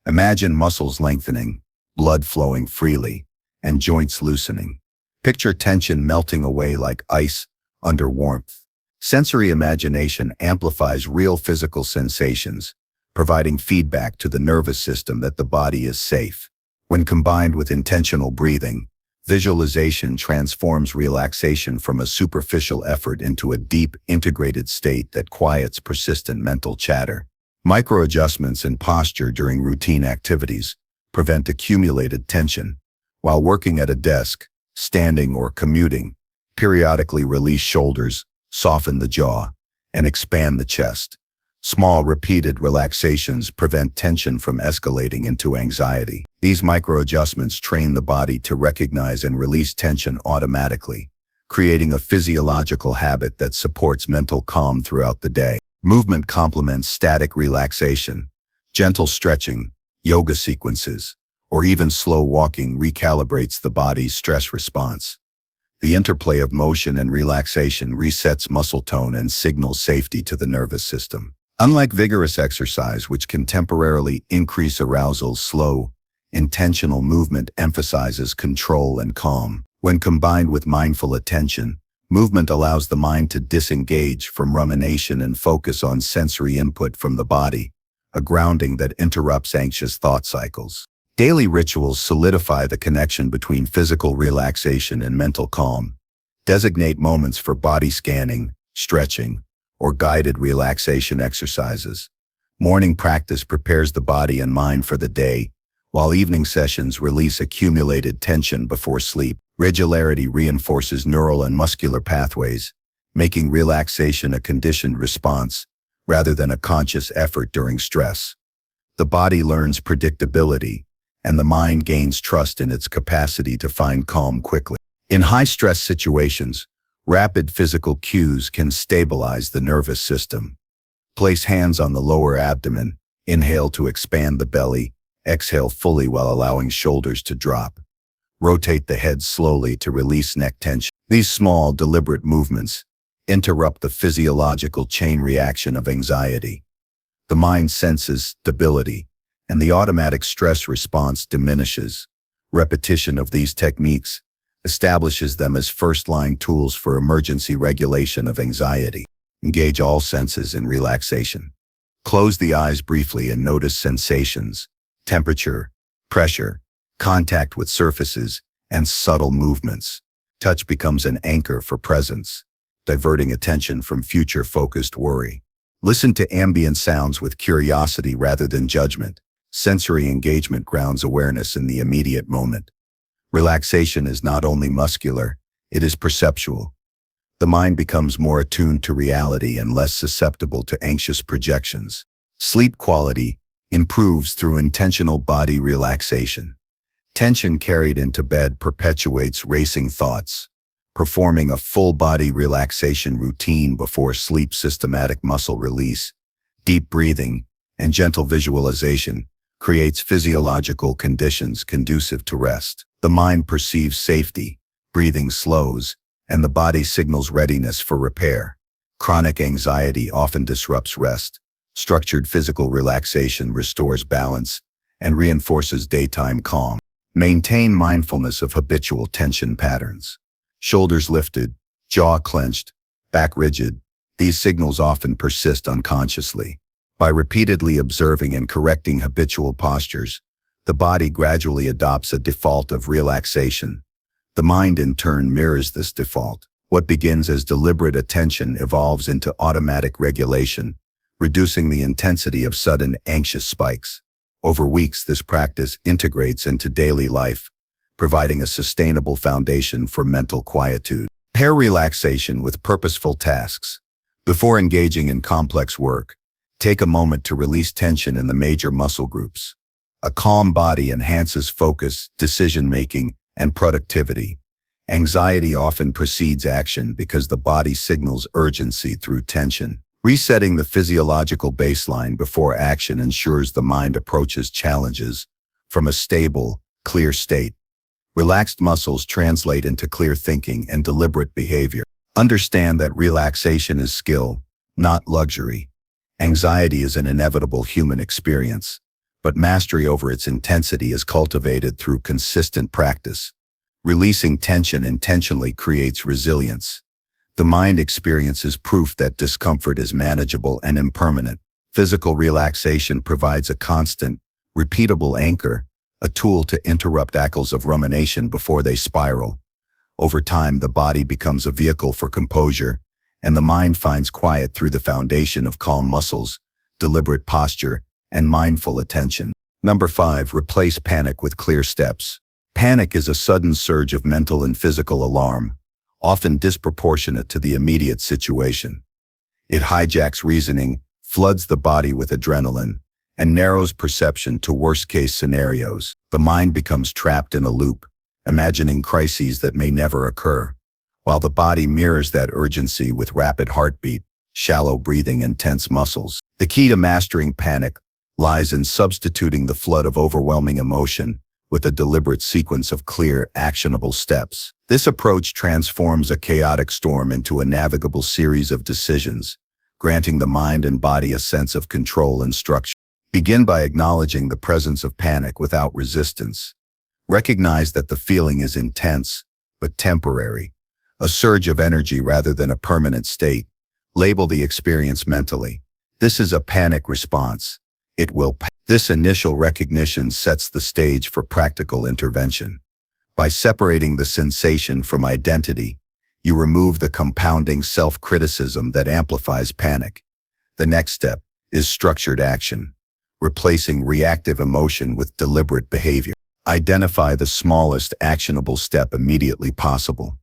Imagine muscles lengthening, blood flowing freely, and joints loosening. Picture tension melting away like ice under warmth. Sensory imagination amplifies real physical sensations, providing feedback to the nervous system that the body is safe. When combined with intentional breathing, visualization transforms relaxation from a superficial effort into a deep, integrated state that quiets persistent mental chatter. Microadjustments in posture during routine activities prevent accumulated tension. While working at a desk, standing, or commuting, periodically release shoulders, soften the jaw, and expand the chest. Small, repeated relaxations prevent tension from escalating into anxiety. These microadjustments train the body to recognize and release tension automatically, creating a physiological habit that supports mental calm throughout the day. Movement complements static relaxation. Gentle stretching, yoga sequences, or even slow walking recalibrates the body's stress response. The interplay of motion and relaxation resets muscle tone and signals safety to the nervous system. Unlike vigorous exercise, which can temporarily increase arousal, slow, intentional movement emphasizes control and calm. When combined with mindful attention, movement allows the mind to disengage from rumination and focus on sensory input from the body, a grounding that interrupts anxious thought cycles. Daily rituals solidify the connection between physical relaxation and mental calm. Designate moments for body scanning, stretching, or guided relaxation exercises. Morning practice prepares the body and mind for the day, while evening sessions release accumulated tension before sleep. Regularity reinforces neural and muscular pathways, making relaxation a conditioned response rather than a conscious effort during stress. The body learns predictability, and the mind gains trust in its capacity to find calm quickly. In high-stress situations, rapid physical cues can stabilize the nervous system. Place hands on the lower abdomen, inhale to expand the belly, exhale fully while allowing shoulders to drop. Rotate the head slowly to release neck tension. These small, deliberate movements interrupt the physiological chain reaction of anxiety. The mind senses stability, and the automatic stress response diminishes. Repetition of these techniques establishes them as first-line tools for emergency regulation of anxiety. Engage all senses in relaxation. Close the eyes briefly and notice sensations, temperature, pressure, contact with surfaces, and subtle movements. Touch becomes an anchor for presence, diverting attention from future-focused worry. Listen to ambient sounds with curiosity rather than judgment. Sensory engagement grounds awareness in the immediate moment. Relaxation is not only muscular, it is perceptual. The mind becomes more attuned to reality and less susceptible to anxious projections. Sleep quality improves through intentional body relaxation. Tension carried into bed perpetuates racing thoughts. Performing a full-body relaxation routine before sleep, systematic muscle release, deep breathing, and gentle visualization creates physiological conditions conducive to rest. The mind perceives safety, breathing slows, and the body signals readiness for repair. Chronic anxiety often disrupts rest. Structured physical relaxation restores balance and reinforces daytime calm. Maintain mindfulness of habitual tension patterns. Shoulders lifted, jaw clenched, back rigid. These signals often persist unconsciously. By repeatedly observing and correcting habitual postures, the body gradually adopts a default of relaxation. The mind in turn mirrors this default. What begins as deliberate attention evolves into automatic regulation, reducing the intensity of sudden anxious spikes. Over weeks, this practice integrates into daily life, providing a sustainable foundation for mental quietude. Pair relaxation with purposeful tasks. Before engaging in complex work, take a moment to release tension in the major muscle groups. A calm body enhances focus, decision-making, and productivity. Anxiety often precedes action because the body signals urgency through tension. Resetting the physiological baseline before action ensures the mind approaches challenges from a stable, clear state. Relaxed muscles translate into clear thinking and deliberate behavior. Understand that relaxation is skill, not luxury. Anxiety is an inevitable human experience, but mastery over its intensity is cultivated through consistent practice. Releasing tension intentionally creates resilience. The mind experiences proof that discomfort is manageable and impermanent. Physical relaxation provides a constant, repeatable anchor, a tool to interrupt cycles of rumination before they spiral. Over time, the body becomes a vehicle for composure, and the mind finds quiet through the foundation of calm muscles, deliberate posture, and mindful attention. Number 5, replace panic with clear steps. Panic is a sudden surge of mental and physical alarm, often disproportionate to the immediate situation. It hijacks reasoning, floods the body with adrenaline, and narrows perception to worst-case scenarios. The mind becomes trapped in a loop, imagining crises that may never occur, while the body mirrors that urgency with rapid heartbeat, shallow breathing, and tense muscles. The key to mastering panic lies in substituting the flood of overwhelming emotion with a deliberate sequence of clear, actionable steps. This approach transforms a chaotic storm into a navigable series of decisions, granting the mind and body a sense of control and structure. Begin by acknowledging the presence of panic without resistance. Recognize that the feeling is intense, but temporary, a surge of energy rather than a permanent state. Label the experience mentally. This is a panic response. It will pass. This initial recognition sets the stage for practical intervention. By separating the sensation from identity, you remove the compounding self-criticism that amplifies panic. The next step is structured action, replacing reactive emotion with deliberate behavior. Identify the smallest actionable step immediately possible.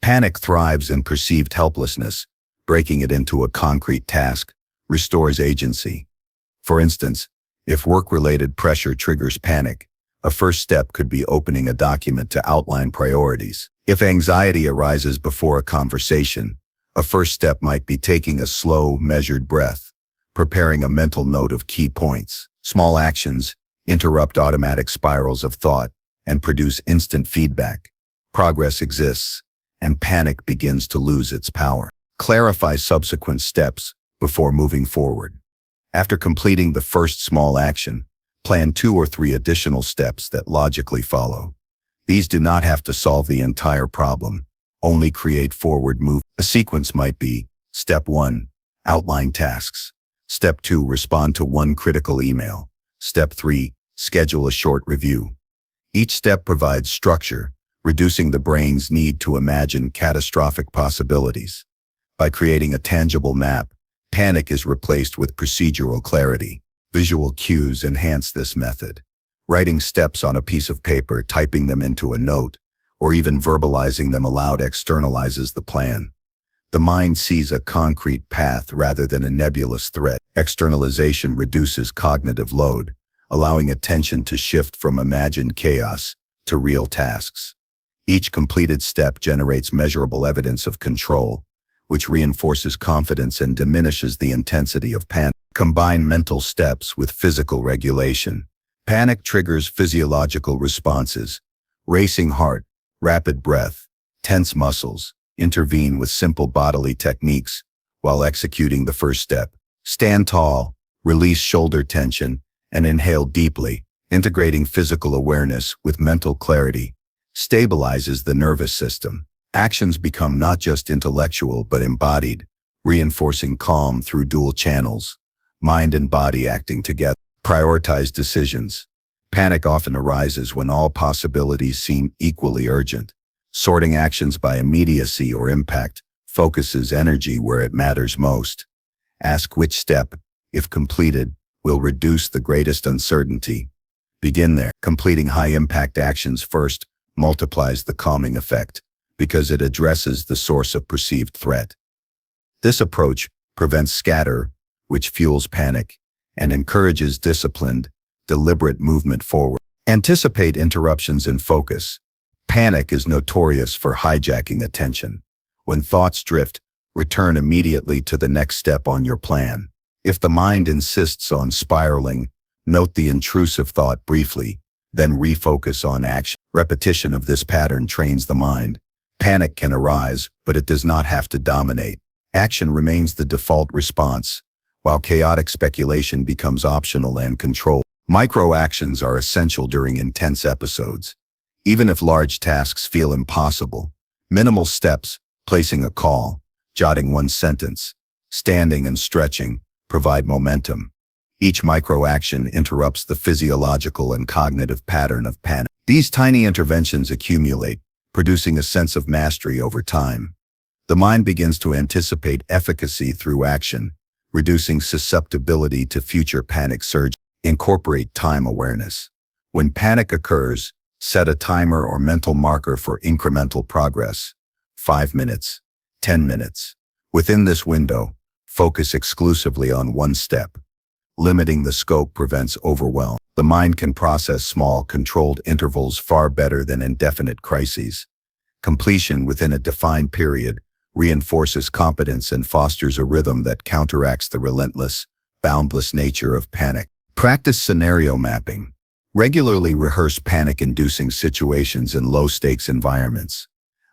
Panic thrives in perceived helplessness. Breaking it into a concrete task restores agency. For instance, if work-related pressure triggers panic, a first step could be opening a document to outline priorities. If anxiety arises before a conversation, a first step might be taking a slow, measured breath, preparing a mental note of key points. Small actions interrupt automatic spirals of thought and produce instant feedback. Progress exists, and panic begins to lose its power. Clarify subsequent steps before moving forward. After completing the first small action, plan 2 or 3 additional steps that logically follow. These do not have to solve the entire problem, only create forward move. A sequence might be: Step 1, outline tasks. Step 2, respond to 1 critical email. Step 3, schedule a short review. Each step provides structure, reducing the brain's need to imagine catastrophic possibilities. By creating a tangible map, panic is replaced with procedural clarity. Visual cues enhance this method. Writing steps on a piece of paper, typing them into a note, or even verbalizing them aloud externalizes the plan. The mind sees a concrete path rather than a nebulous threat. Externalization reduces cognitive load, allowing attention to shift from imagined chaos to real tasks. Each completed step generates measurable evidence of control, which reinforces confidence and diminishes the intensity of panic. Combine mental steps with physical regulation. Panic triggers physiological responses. Racing heart, rapid breath, tense muscles. Intervene with simple bodily techniques while executing the first step. Stand tall, release shoulder tension, and inhale deeply. Integrating physical awareness with mental clarity stabilizes the nervous system. Actions become not just intellectual but embodied, reinforcing calm through dual channels, mind and body acting together. Prioritize decisions. Panic often arises when all possibilities seem equally urgent. Sorting actions by immediacy or impact focuses energy where it matters most. Ask which step, if completed, will reduce the greatest uncertainty. Begin there. Completing high-impact actions first multiplies the calming effect because it addresses the source of perceived threat. This approach prevents scatter, which fuels panic, and encourages disciplined, deliberate movement forward. Anticipate interruptions and focus. Panic is notorious for hijacking attention. When thoughts drift, return immediately to the next step on your plan. If the mind insists on spiraling, note the intrusive thought briefly, then refocus on action. Repetition of this pattern trains the mind. Panic can arise, but it does not have to dominate. Action remains the default response, while chaotic speculation becomes optional and controlled. Micro-actions are essential during intense episodes. Even if large tasks feel impossible, minimal steps, placing a call, jotting one sentence, standing and stretching, provide momentum. Each micro-action interrupts the physiological and cognitive pattern of panic. These tiny interventions accumulate, producing a sense of mastery over time. The mind begins to anticipate efficacy through action, reducing susceptibility to future panic surges. Incorporate time awareness. When panic occurs, set a timer or mental marker for incremental progress. 5 minutes, 10 minutes. Within this window, focus exclusively on one step. Limiting the scope prevents overwhelm. The mind can process small, controlled intervals far better than indefinite crises. Completion within a defined period reinforces competence and fosters a rhythm that counteracts the relentless, boundless nature of panic. Practice scenario mapping. Regularly rehearse panic-inducing situations in low-stakes environments.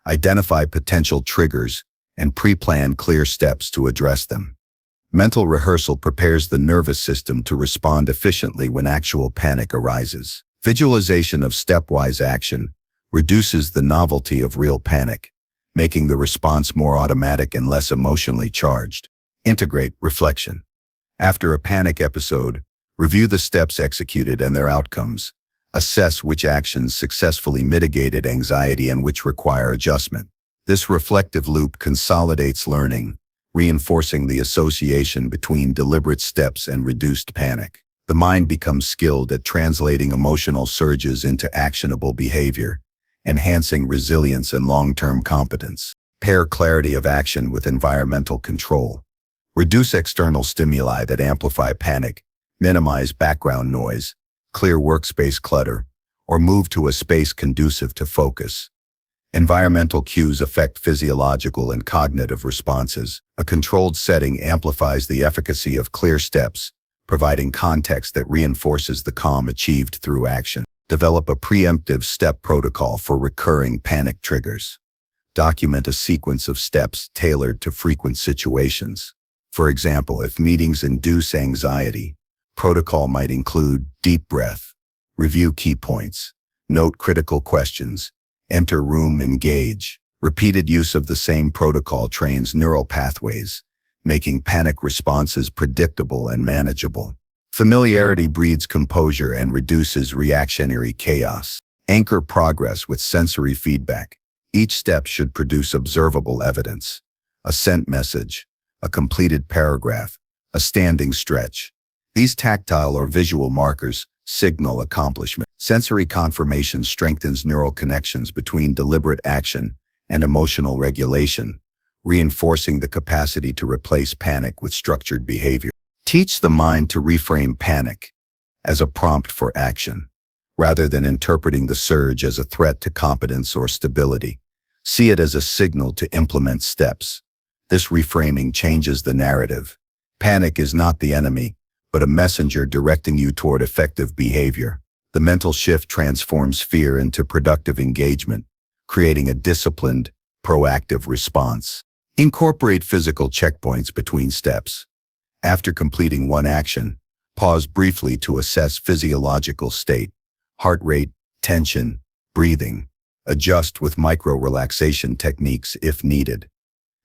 Identify potential triggers and pre-plan clear steps to address them. Mental rehearsal prepares the nervous system to respond efficiently when actual panic arises. Visualization of stepwise action reduces the novelty of real panic, making the response more automatic and less emotionally charged. Integrate reflection. After a panic episode, review the steps executed and their outcomes. Assess which actions successfully mitigated anxiety and which require adjustment. This reflective loop consolidates learning, reinforcing the association between deliberate steps and reduced panic. The mind becomes skilled at translating emotional surges into actionable behavior, enhancing resilience and long-term competence. Pair clarity of action with environmental control. Reduce external stimuli that amplify panic, minimize background noise, clear workspace clutter, or move to a space conducive to focus. Environmental cues affect physiological and cognitive responses. A controlled setting amplifies the efficacy of clear steps, providing context that reinforces the calm achieved through action. Develop a preemptive step protocol for recurring panic triggers. Document a sequence of steps tailored to frequent situations. For example, if meetings induce anxiety, protocol might include deep breath, review key points, note critical questions, enter room, engage. Repeated use of the same protocol trains neural pathways, making panic responses predictable and manageable. Familiarity breeds composure and reduces reactionary chaos. Anchor progress with sensory feedback. Each step should produce observable evidence. A sent message, a completed paragraph, a standing stretch. These tactile or visual markers signal accomplishment. Sensory confirmation strengthens neural connections between deliberate action and emotional regulation, reinforcing the capacity to replace panic with structured behavior. Teach the mind to reframe panic as a prompt for action, rather than interpreting the surge as a threat to competence or stability. See it as a signal to implement steps. This reframing changes the narrative. Panic is not the enemy, but a messenger directing you toward effective behavior. The mental shift transforms fear into productive engagement, creating a disciplined, proactive response. Incorporate physical checkpoints between steps. After completing one action, pause briefly to assess physiological state, heart rate, tension, breathing. Adjust with micro-relaxation techniques if needed.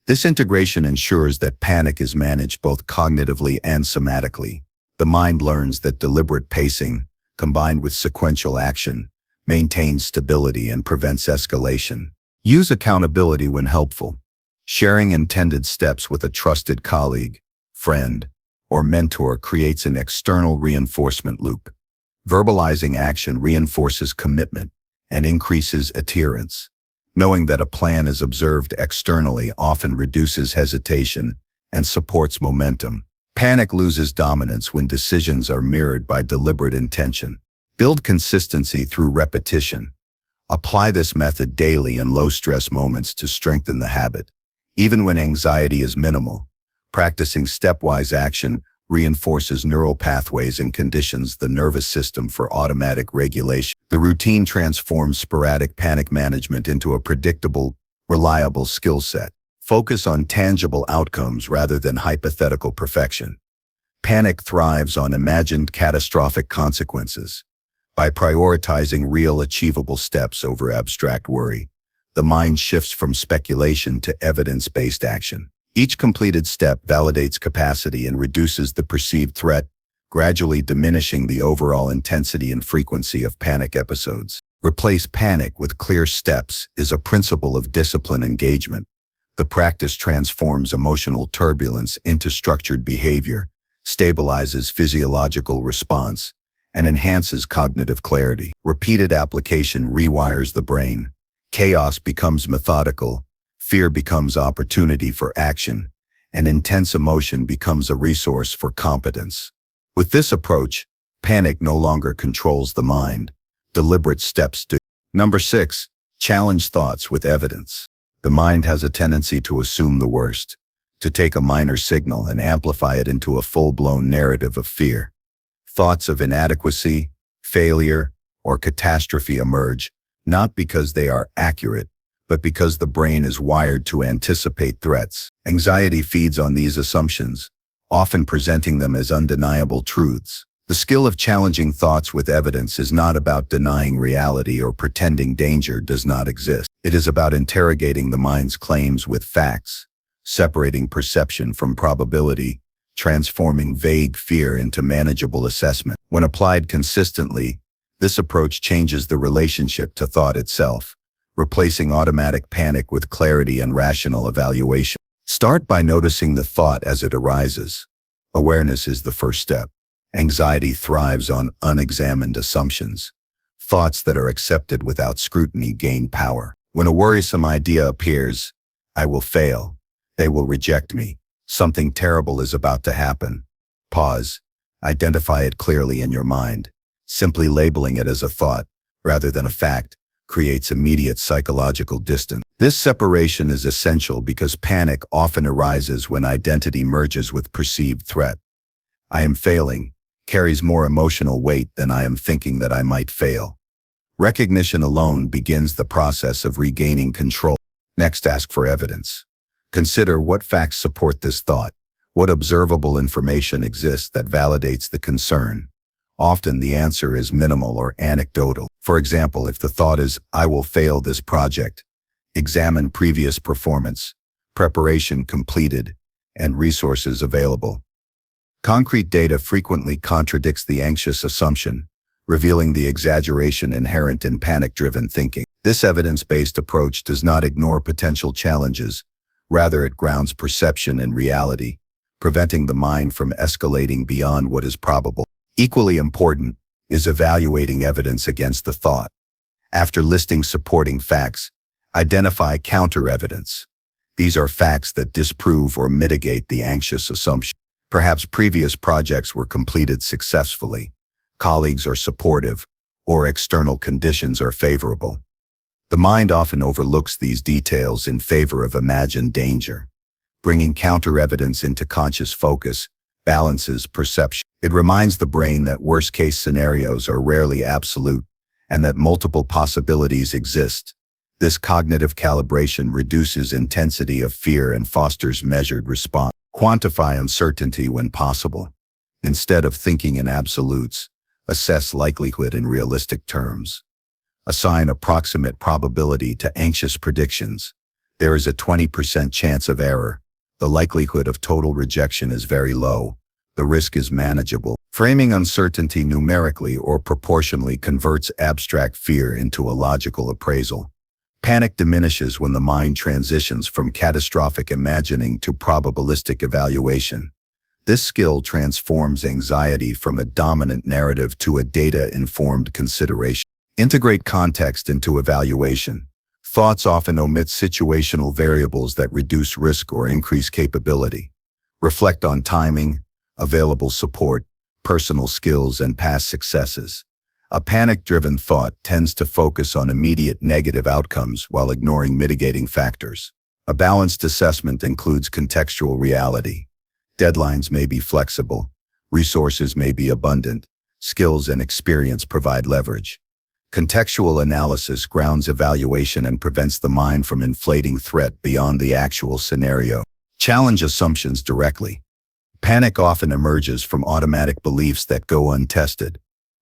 This integration ensures that panic is managed both cognitively and somatically. The mind learns that deliberate pacing, combined with sequential action, maintains stability and prevents escalation. Use accountability when helpful. Sharing intended steps with a trusted colleague, friend, or mentor creates an external reinforcement loop. Verbalizing action reinforces commitment and increases adherence. Knowing that a plan is observed externally often reduces hesitation and supports momentum. Panic loses dominance when decisions are mirrored by deliberate intention. Build consistency through repetition. Apply this method daily in low-stress moments to strengthen the habit. Even when anxiety is minimal, practicing stepwise action reinforces neural pathways and conditions the nervous system for automatic regulation. The routine transforms sporadic panic management into a predictable, reliable skill set. Focus on tangible outcomes rather than hypothetical perfection. Panic thrives on imagined catastrophic consequences. By prioritizing real achievable steps over abstract worry, the mind shifts from speculation to evidence-based action. Each completed step validates capacity and reduces the perceived threat, gradually diminishing the overall intensity and frequency of panic episodes. Replace panic with clear steps is a principle of discipline engagement. The practice transforms emotional turbulence into structured behavior, stabilizes physiological response, and enhances cognitive clarity. Repeated application rewires the brain. Chaos becomes methodical, fear becomes opportunity for action, and intense emotion becomes a resource for competence. With this approach, panic no longer controls the mind. Deliberate steps do. Number 6, challenge thoughts with evidence. The mind has a tendency to assume the worst, to take a minor signal and amplify it into a full-blown narrative of fear. Thoughts of inadequacy, failure, or catastrophe emerge, not because they are accurate, but because the brain is wired to anticipate threats. Anxiety feeds on these assumptions, often presenting them as undeniable truths. The skill of challenging thoughts with evidence is not about denying reality or pretending danger does not exist. It is about interrogating the mind's claims with facts, separating perception from probability, transforming vague fear into manageable assessment. When applied consistently, this approach changes the relationship to thought itself, replacing automatic panic with clarity and rational evaluation. Start by noticing the thought as it arises. Awareness is the first step. Anxiety thrives on unexamined assumptions. Thoughts that are accepted without scrutiny gain power. When a worrisome idea appears, I will fail, they will reject me, something terrible is about to happen. Pause. Identify it clearly in your mind. Simply labeling it as a thought, rather than a fact, creates immediate psychological distance. This separation is essential because panic often arises when identity merges with perceived threat. I am failing carries more emotional weight than I am thinking that I might fail. Recognition alone begins the process of regaining control. Next, ask for evidence. Consider what facts support this thought. What observable information exists that validates the concern? Often the answer is minimal or anecdotal. For example, if the thought is, I will fail this project, examine previous performance, preparation completed, and resources available. Concrete data frequently contradicts the anxious assumption, revealing the exaggeration inherent in panic-driven thinking. This evidence-based approach does not ignore potential challenges. Rather, it grounds perception in reality, preventing the mind from escalating beyond what is probable. Equally important is evaluating evidence against the thought. After listing supporting facts, identify counter-evidence. These are facts that disprove or mitigate the anxious assumption. Perhaps previous projects were completed successfully, colleagues are supportive, or external conditions are favorable. The mind often overlooks these details in favor of imagined danger. Bringing counter-evidence into conscious focus balances perception. It reminds the brain that worst-case scenarios are rarely absolute and that multiple possibilities exist. This cognitive calibration reduces intensity of fear and fosters measured response. Quantify uncertainty when possible. Instead of thinking in absolutes, assess likelihood in realistic terms. Assign approximate probability to anxious predictions. There is a 20% chance of error. The likelihood of total rejection is very low. The risk is manageable. Framing uncertainty numerically or proportionally converts abstract fear into a logical appraisal. Panic diminishes when the mind transitions from catastrophic imagining to probabilistic evaluation. This skill transforms anxiety from a dominant narrative to a data-informed consideration. Integrate context into evaluation. Thoughts often omit situational variables that reduce risk or increase capability. Reflect on timing, available support, personal skills, and past successes. A panic-driven thought tends to focus on immediate negative outcomes while ignoring mitigating factors. A balanced assessment includes contextual reality. Deadlines may be flexible, resources may be abundant, skills and experience provide leverage. Contextual analysis grounds evaluation and prevents the mind from inflating threat beyond the actual scenario. Challenge assumptions directly. Panic often emerges from automatic beliefs that go untested.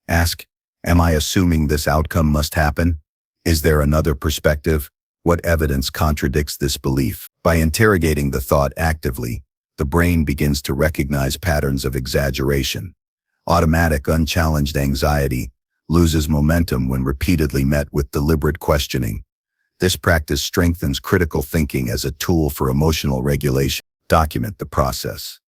Ask, am I assuming this outcome must happen? Is there another perspective? What evidence contradicts this belief? By interrogating the thought actively, the brain begins to recognize patterns of exaggeration. Automatic, unchallenged anxiety loses momentum when repeatedly met with deliberate questioning. This practice strengthens critical thinking as a tool for emotional regulation. Document the process.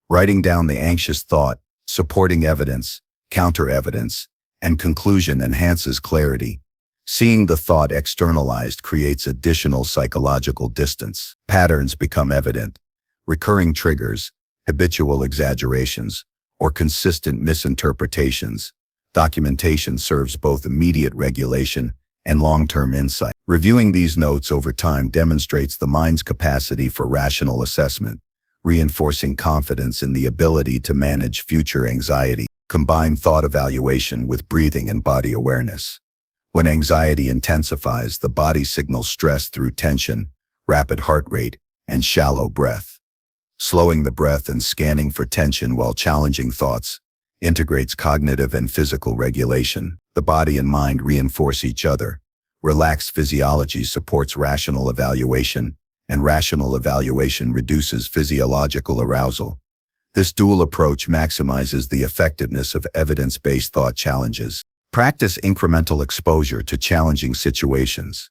Writing down the anxious thought, supporting evidence, counter-evidence, and conclusion enhances clarity. Seeing the thought externalized creates additional psychological distance. Patterns become evident. Recurring triggers, habitual exaggerations, or consistent misinterpretations. Documentation serves both immediate regulation and long-term insight. Reviewing these notes over time demonstrates the mind's capacity for rational assessment, reinforcing confidence in the ability to manage future anxiety. Combine thought evaluation with breathing and body awareness. When anxiety intensifies, the body signals stress through tension, rapid heart rate, and shallow breath. Slowing the breath and scanning for tension while challenging thoughts integrates cognitive and physical regulation. The body and mind reinforce each other. Relaxed physiology supports rational evaluation, and rational evaluation reduces physiological arousal. This dual approach maximizes the effectiveness of evidence-based thought challenges. Practice incremental exposure to challenging situations.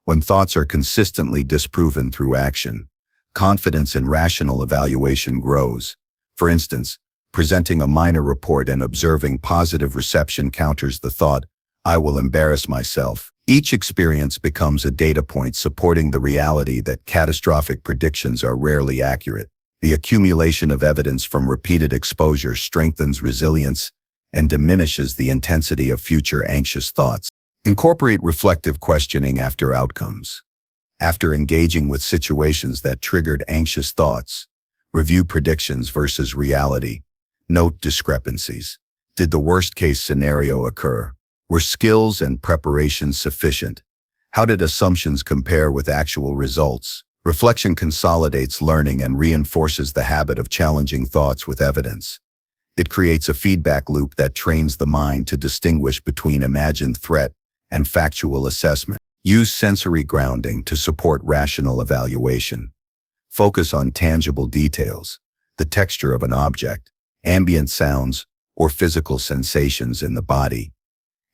When thoughts are consistently disproven through action, confidence in rational evaluation grows. For instance, presenting a minor report and observing positive reception counters the thought, "I will embarrass myself." Each experience becomes a data point supporting the reality that catastrophic predictions are rarely accurate. The accumulation of evidence from repeated exposure strengthens resilience and diminishes the intensity of future anxious thoughts. Incorporate reflective questioning after outcomes. After engaging with situations that triggered anxious thoughts, review predictions versus reality. Note discrepancies. Did the worst-case scenario occur? Were skills and preparation sufficient? How did assumptions compare with actual results? Reflection consolidates learning and reinforces the habit of challenging thoughts with evidence. It creates a feedback loop that trains the mind to distinguish between imagined threat and factual assessment. Use sensory grounding to support rational evaluation. Focus on tangible details, the texture of an object, ambient sounds, or physical sensations in the body.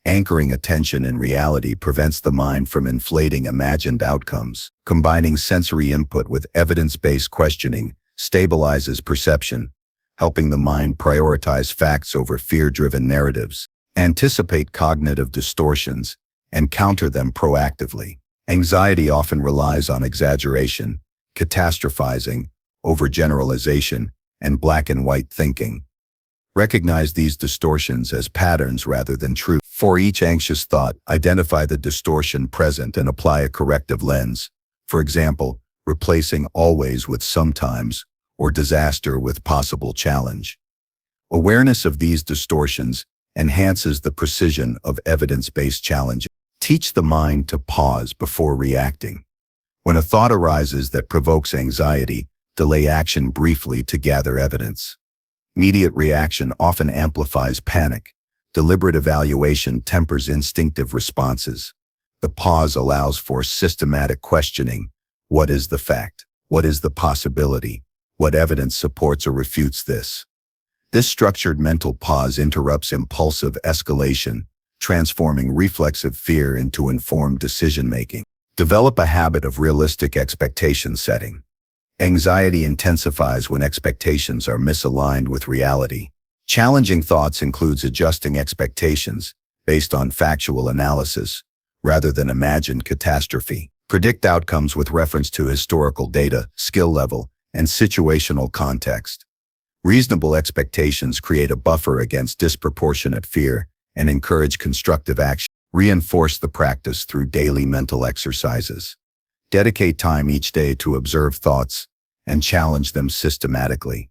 Anchoring attention in reality prevents the mind from inflating imagined outcomes. Combining sensory input with evidence-based questioning stabilizes perception, helping the mind prioritize facts over fear-driven narratives. Anticipate cognitive distortions and counter them proactively. Anxiety often relies on exaggeration, catastrophizing, overgeneralization, and black-and-white thinking. Recognize these distortions as patterns rather than truth. For each anxious thought, identify the distortion present and apply a corrective lens. For example, replacing always with sometimes or disaster with possible challenge. Awareness of these distortions enhances the precision of evidence-based challenges. Teach the mind to pause before reacting. When a thought arises that provokes anxiety, delay action briefly to gather evidence. Immediate reaction often amplifies panic. Deliberate evaluation tempers instinctive responses. The pause allows for systematic questioning. What is the fact? What is the possibility? What evidence supports or refutes this? This structured mental pause interrupts impulsive escalation, transforming reflexive fear into informed decision-making. Develop a habit of realistic expectation setting. Anxiety intensifies when expectations are misaligned with reality. Challenging thoughts includes adjusting expectations based on factual analysis rather than imagined catastrophe. Predict outcomes with reference to historical data, skill level, and situational context. Reasonable expectations create a buffer against disproportionate fear and encourage constructive action. Reinforce the practice through daily mental exercises. Dedicate time each day to observe thoughts and challenge them systematically.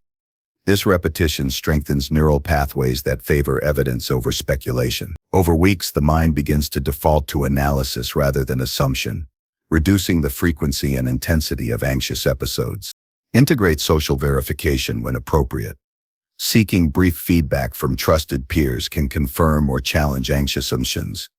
This repetition strengthens neural pathways that favor evidence over speculation. Over weeks, the mind begins to default to analysis rather than assumption, reducing the frequency and intensity of anxious episodes. Integrate social verification when appropriate. Seeking brief feedback from trusted peers can confirm or challenge anxious assumptions.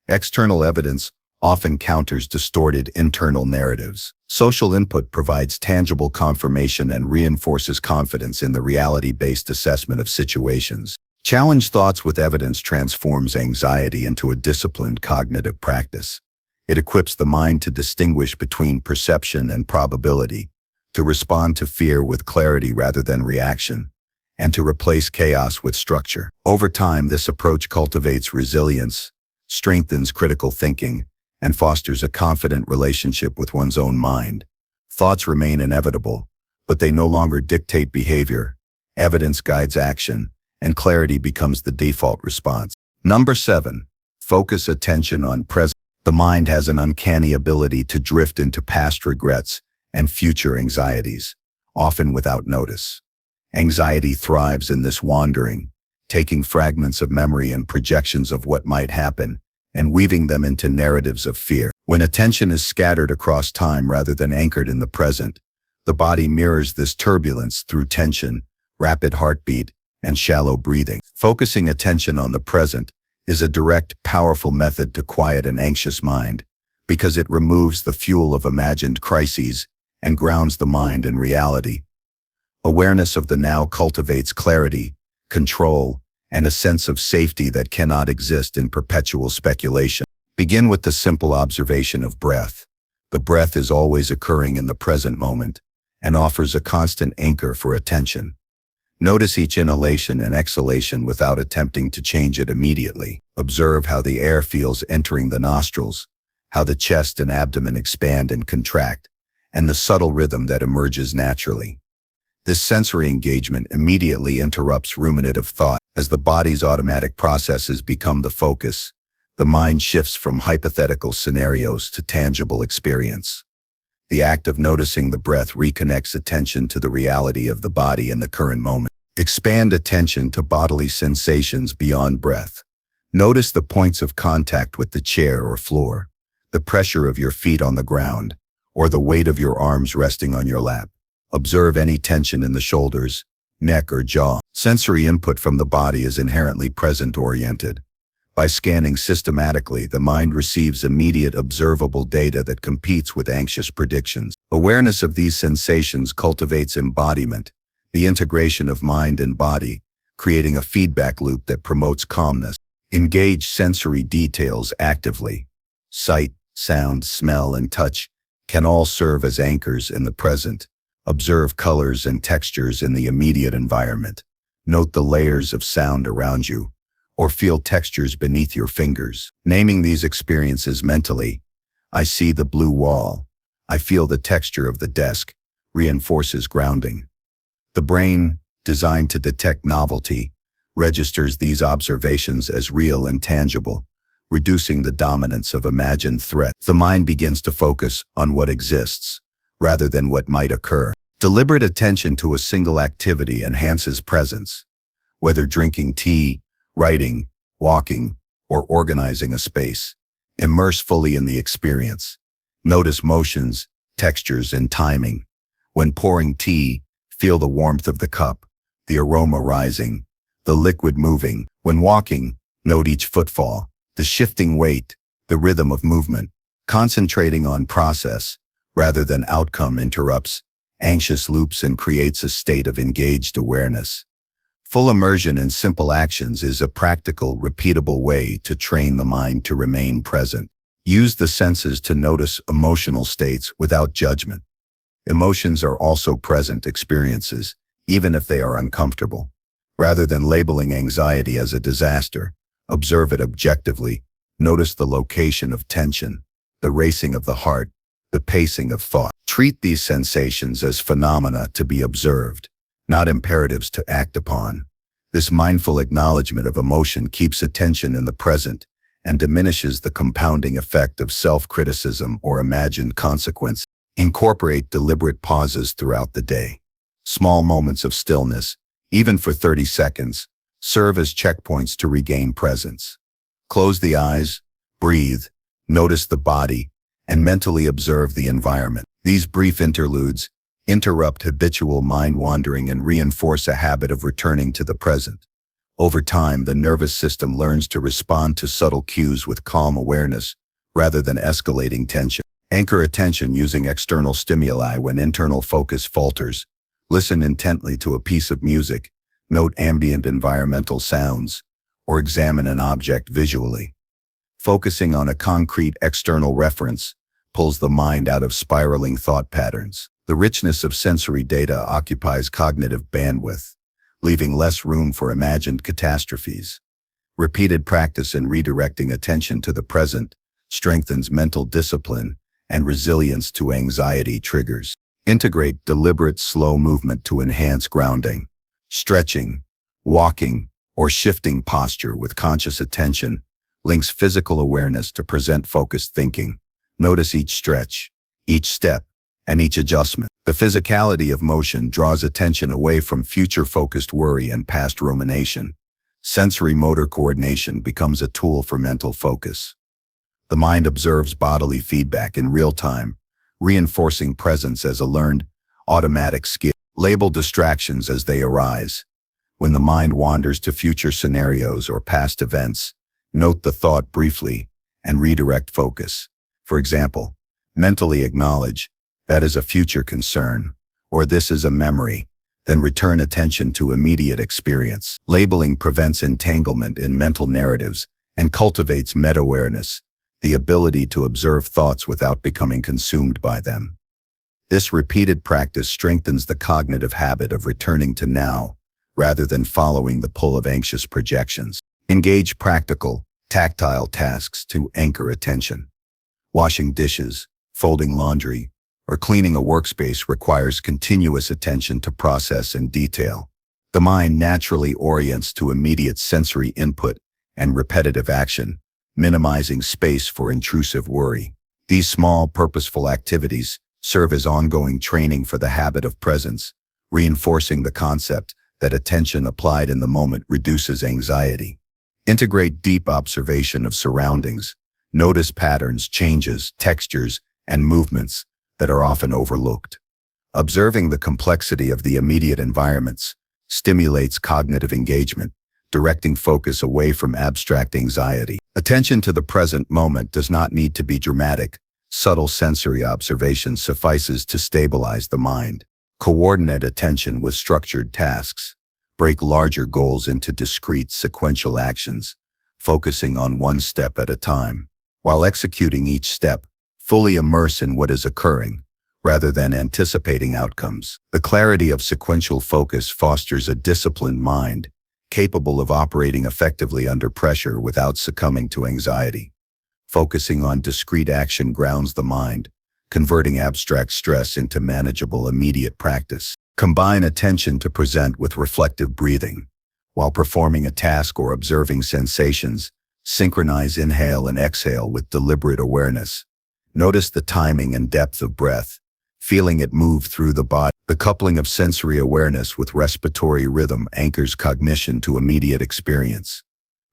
External evidence often counters distorted internal narratives. Social input provides tangible confirmation and reinforces confidence in the reality-based assessment of situations. Challenge thoughts with evidence transforms anxiety into a disciplined cognitive practice. It equips the mind to distinguish between perception and probability, to respond to fear with clarity rather than reaction, and to replace chaos with structure. Over time, this approach cultivates resilience, strengthens critical thinking, and fosters a confident relationship with one's own mind. Thoughts remain inevitable, but they no longer dictate behavior. Evidence guides action, and clarity becomes the default response. Number 7. Focus attention on present. The mind has an uncanny ability to drift into past regrets and future anxieties, often without notice. Anxiety thrives in this wandering, taking fragments of memory and projections of what might happen and weaving them into narratives of fear. When attention is scattered across time rather than anchored in the present, the body mirrors this turbulence through tension, rapid heartbeat, and shallow breathing. Focusing attention on the present is a direct, powerful method to quiet an anxious mind because it removes the fuel of imagined crises and grounds the mind in reality. Awareness of the now cultivates clarity, control, and a sense of safety that cannot exist in perpetual speculation. Begin with the simple observation of breath. The breath is always occurring in the present moment and offers a constant anchor for attention. Notice each inhalation and exhalation without attempting to change it immediately. Observe how the air feels entering the nostrils, how the chest and abdomen expand and contract, and the subtle rhythm that emerges naturally. This sensory engagement immediately interrupts ruminative thought. As the body's automatic processes become the focus, the mind shifts from hypothetical scenarios to tangible experience. The act of noticing the breath reconnects attention to the reality of the body in the current moment. Expand attention to bodily sensations beyond breath. Notice the points of contact with the chair or floor, the pressure of your feet on the ground, or the weight of your arms resting on your lap. Observe any tension in the shoulders, neck, or jaw. Sensory input from the body is inherently present-oriented. By scanning systematically, the mind receives immediate observable data that competes with anxious predictions. Awareness of these sensations cultivates embodiment, the integration of mind and body, creating a feedback loop that promotes calmness. Engage sensory details actively. Sight, sound, smell, and touch can all serve as anchors in the present. Observe colors and textures in the immediate environment. Note the layers of sound around you, or feel textures beneath your fingers. Naming these experiences mentally, I see the blue wall, I feel the texture of the desk, reinforces grounding. The brain, designed to detect novelty, registers these observations as real and tangible, reducing the dominance of imagined threat. The mind begins to focus on what exists, rather than what might occur. Deliberate attention to a single activity enhances presence. whether drinking tea, writing, walking, or organizing a space. Immerse fully in the experience. Notice motions, textures, and timing. When pouring tea, feel the warmth of the cup, the aroma rising, the liquid moving. When walking, note each footfall, the shifting weight, the rhythm of movement. Concentrating on process, rather than outcome, interrupts anxious loops and creates a state of engaged awareness. Full immersion in simple actions is a practical, repeatable way to train the mind to remain present. Use the senses to notice emotional states without judgment. Emotions are also present experiences, even if they are uncomfortable. Rather than labeling anxiety as a disaster, observe it objectively. Notice the location of tension, the racing of the heart, the pacing of thought. Treat these sensations as phenomena to be observed, not imperatives to act upon. This mindful acknowledgement of emotion keeps attention in the present and diminishes the compounding effect of self-criticism or imagined consequence. Incorporate deliberate pauses throughout the day. Small moments of stillness, even for 30 seconds, serve as checkpoints to regain presence. Close the eyes, breathe, notice the body, and mentally observe the environment. These brief interludes interrupt habitual mind wandering and reinforce a habit of returning to the present. Over time, the nervous system learns to respond to subtle cues with calm awareness rather than escalating tension. Anchor attention using external stimuli when internal focus falters. Listen intently to a piece of music, note ambient environmental sounds, or examine an object visually. Focusing on a concrete external reference pulls the mind out of spiraling thought patterns. The richness of sensory data occupies cognitive bandwidth, leaving less room for imagined catastrophes. Repeated practice in redirecting attention to the present strengthens mental discipline and resilience to anxiety triggers. Integrate deliberate slow movement to enhance grounding. Stretching, walking, or shifting posture with conscious attention links physical awareness to present-focused thinking. Notice each stretch, each step, and each adjustment. The physicality of motion draws attention away from future-focused worry and past rumination. Sensory-motor coordination becomes a tool for mental focus. The mind observes bodily feedback in real time, reinforcing presence as a learned, automatic skill. Label distractions as they arise. When the mind wanders to future scenarios or past events, note the thought briefly and redirect focus. For example, mentally acknowledge, that is a future concern, or this is a memory, then return attention to immediate experience. Labeling prevents entanglement in mental narratives and cultivates meta-awareness, the ability to observe thoughts without becoming consumed by them. This repeated practice strengthens the cognitive habit of returning to now, rather than following the pull of anxious projections. Engage practical, tactile tasks to anchor attention. Washing dishes, folding laundry, or cleaning a workspace requires continuous attention to process and detail. The mind naturally orients to immediate sensory input and repetitive action, minimizing space for intrusive worry. These small, purposeful activities serve as ongoing training for the habit of presence, reinforcing the concept that attention applied in the moment reduces anxiety. Integrate deep observation of surroundings. Notice patterns, changes, textures, and movements that are often overlooked. Observing the complexity of the immediate environments stimulates cognitive engagement, directing focus away from abstract anxiety. Attention to the present moment does not need to be dramatic. Subtle sensory observation suffices to stabilize the mind. Coordinate attention with structured tasks. Break larger goals into discrete sequential actions, focusing on one step at a time. While executing each step, fully immerse in what is occurring, rather than anticipating outcomes. The clarity of sequential focus fosters a disciplined mind, capable of operating effectively under pressure without succumbing to anxiety. Focusing on discrete action grounds the mind, converting abstract stress into manageable immediate practice. Combine attention to present with reflective breathing. While performing a task or observing sensations, synchronize inhale and exhale with deliberate awareness. Notice the timing and depth of breath, feeling it move through the body. The coupling of sensory awareness with respiratory rhythm anchors cognition to immediate experience.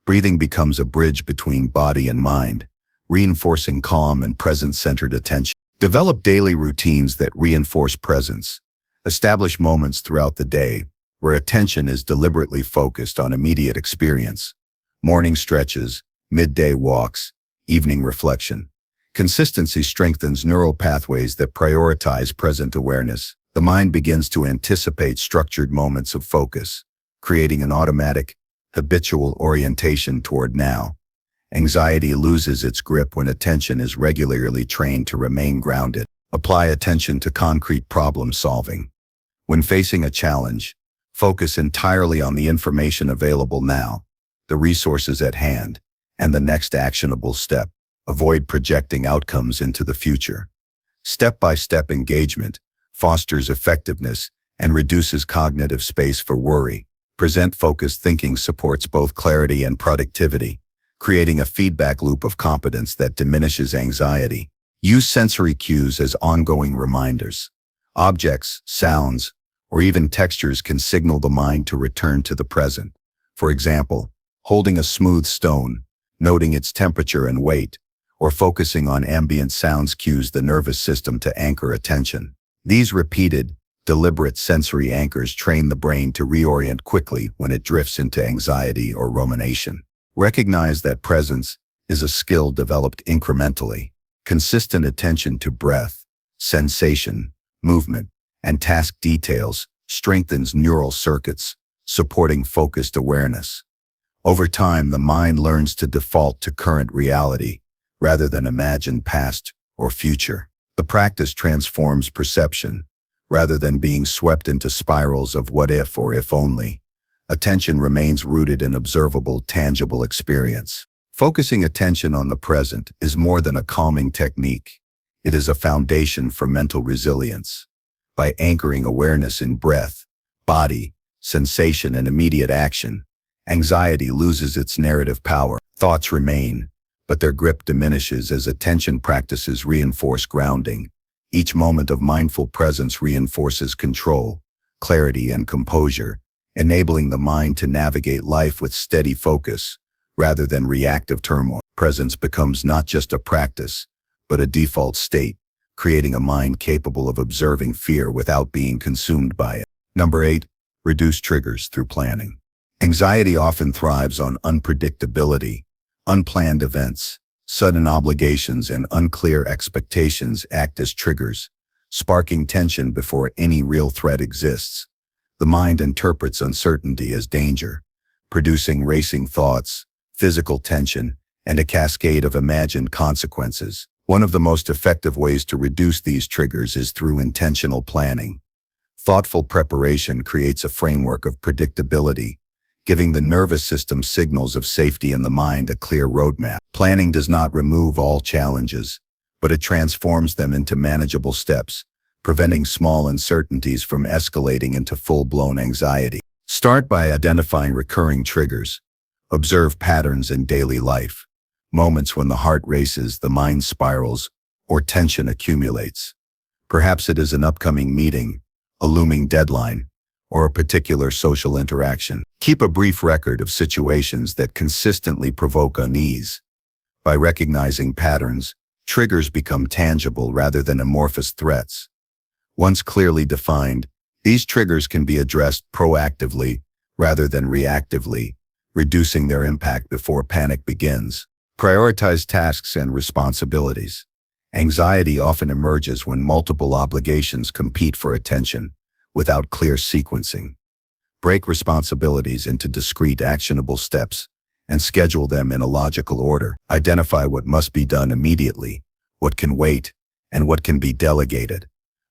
Breathing becomes a bridge between body and mind, reinforcing calm and present-centered attention. Develop daily routines that reinforce presence. Establish moments throughout the day where attention is deliberately focused on immediate experience. Morning stretches, midday walks, evening reflection. Consistency strengthens neural pathways that prioritize present awareness. The mind begins to anticipate structured moments of focus, creating an automatic, habitual orientation toward now. Anxiety loses its grip when attention is regularly trained to remain grounded. Apply attention to concrete problem solving. When facing a challenge, focus entirely on the information available now, the resources at hand, and the next actionable step. Avoid projecting outcomes into the future. Step-by-step engagement fosters effectiveness and reduces cognitive space for worry. Present-focused thinking supports both clarity and productivity, creating a feedback loop of competence that diminishes anxiety. Use sensory cues as ongoing reminders. Objects, sounds, or even textures can signal the mind to return to the present. For example, holding a smooth stone, noting its temperature and weight, or focusing on ambient sounds cues the nervous system to anchor attention. These repeated, deliberate sensory anchors train the brain to reorient quickly when it drifts into anxiety or rumination. Recognize that presence is a skill developed incrementally. Consistent attention to breath, sensation, movement, and task details strengthens neural circuits, supporting focused awareness. Over time, the mind learns to default to current reality rather than imagined past or future. The practice transforms perception, rather than being swept into spirals of what if or if only. Attention remains rooted in observable, tangible experience. Focusing attention on the present is more than a calming technique. It is a foundation for mental resilience. By anchoring awareness in breath, body, sensation, and immediate action, anxiety loses its narrative power. Thoughts remain, but their grip diminishes as attention practices reinforce grounding. Each moment of mindful presence reinforces control, clarity, and composure, enabling the mind to navigate life with steady focus, rather than reactive turmoil. Presence becomes not just a practice, but a default state, creating a mind capable of observing fear without being consumed by it. Number 8, reduce triggers through planning. Anxiety often thrives on unpredictability. Unplanned events, sudden obligations, and unclear expectations act as triggers, sparking tension before any real threat exists. The mind interprets uncertainty as danger, producing racing thoughts, physical tension, and a cascade of imagined consequences. One of the most effective ways to reduce these triggers is through intentional planning. Thoughtful preparation creates a framework of predictability, giving the nervous system signals of safety and the mind a clear roadmap. Planning does not remove all challenges, but it transforms them into manageable steps, preventing small uncertainties from escalating into full-blown anxiety. Start by identifying recurring triggers. Observe patterns in daily life, moments when the heart races, the mind spirals, or tension accumulates. Perhaps it is an upcoming meeting, a looming deadline, or a particular social interaction. Keep a brief record of situations that consistently provoke unease. By recognizing patterns, triggers become tangible rather than amorphous threats. Once clearly defined, these triggers can be addressed proactively rather than reactively, reducing their impact before panic begins. Prioritize tasks and responsibilities. Anxiety often emerges when multiple obligations compete for attention, without clear sequencing. Break responsibilities into discrete, actionable steps and schedule them in a logical order. Identify what must be done immediately, what can wait, and what can be delegated.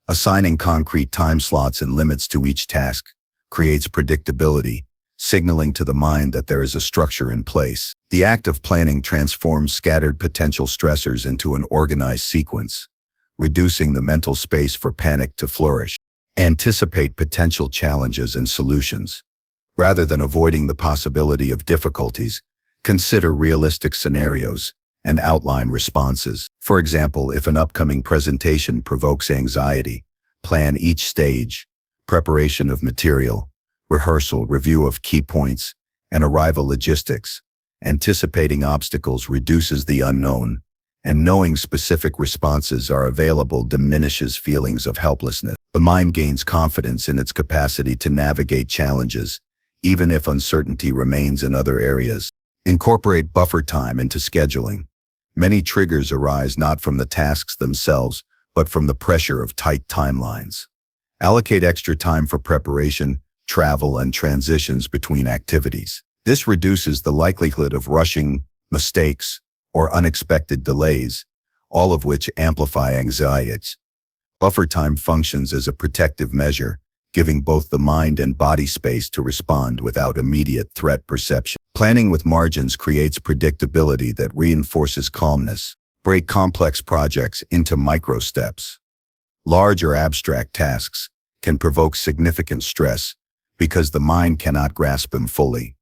Assigning concrete time slots and limits to each task creates predictability, signaling to the mind that there is a structure in place. The act of planning transforms scattered potential stressors into an organized sequence, reducing the mental space for panic to flourish. Anticipate potential challenges and solutions. Rather than avoiding the possibility of difficulties, consider realistic scenarios and outline responses. For example, if an upcoming presentation provokes anxiety, plan each stage: preparation of material, rehearsal, review of key points, and arrival logistics. Anticipating obstacles reduces the unknown, and knowing specific responses are available diminishes feelings of helplessness. The mind gains confidence in its capacity to navigate challenges, even if uncertainty remains in other areas. Incorporate buffer time into scheduling. Many triggers arise not from the tasks themselves, but from the pressure of tight timelines. Allocate extra time for preparation, travel, and transitions between activities. This reduces the likelihood of rushing, mistakes, or unexpected delays, all of which amplify anxieties. Buffer time functions as a protective measure, giving both the mind and body space to respond without immediate threat perception. Planning with margins creates predictability that reinforces calmness. Break complex projects into micro steps. Large or abstract tasks can provoke significant stress because the mind cannot grasp them fully.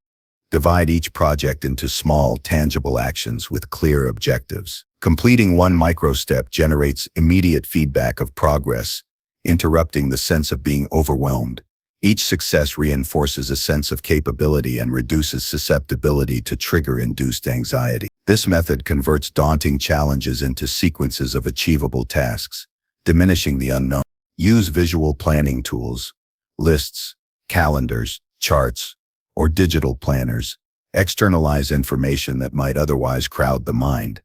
Divide each project into small, tangible actions with clear objectives. Completing one micro-step generates immediate feedback of progress, interrupting the sense of being overwhelmed. Each success reinforces a sense of capability and reduces susceptibility to trigger-induced anxiety. This method converts daunting challenges into sequences of achievable tasks, diminishing the unknown. Use visual planning tools, lists, calendars, charts, or digital planners. Externalize information that might otherwise crowd the mind.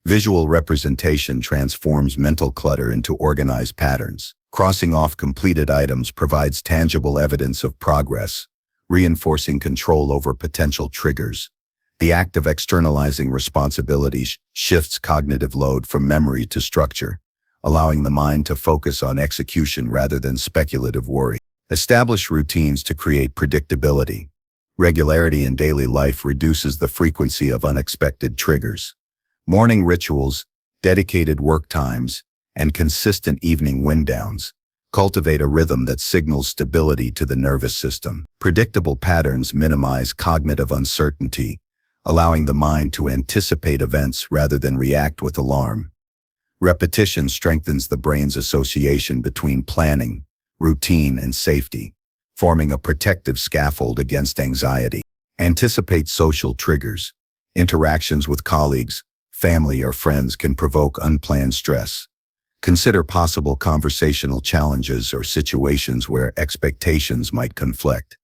Visual representation transforms mental clutter into organized patterns. Crossing off completed items provides tangible evidence of progress, reinforcing control over potential triggers. The act of externalizing responsibilities shifts cognitive load from memory to structure, allowing the mind to focus on execution rather than speculative worry. Establish routines to create predictability. Regularity in daily life reduces the frequency of unexpected triggers. Morning rituals, dedicated work times, and consistent evening wind-downs cultivate a rhythm that signals stability to the nervous system. Predictable patterns minimize cognitive uncertainty, allowing the mind to anticipate events rather than react with alarm. Repetition strengthens the brain's association between planning, routine, and safety, forming a protective scaffold against anxiety. Anticipate social triggers. Interactions with colleagues, family, or friends can provoke unplanned stress. Consider possible conversational challenges or situations where expectations might conflict.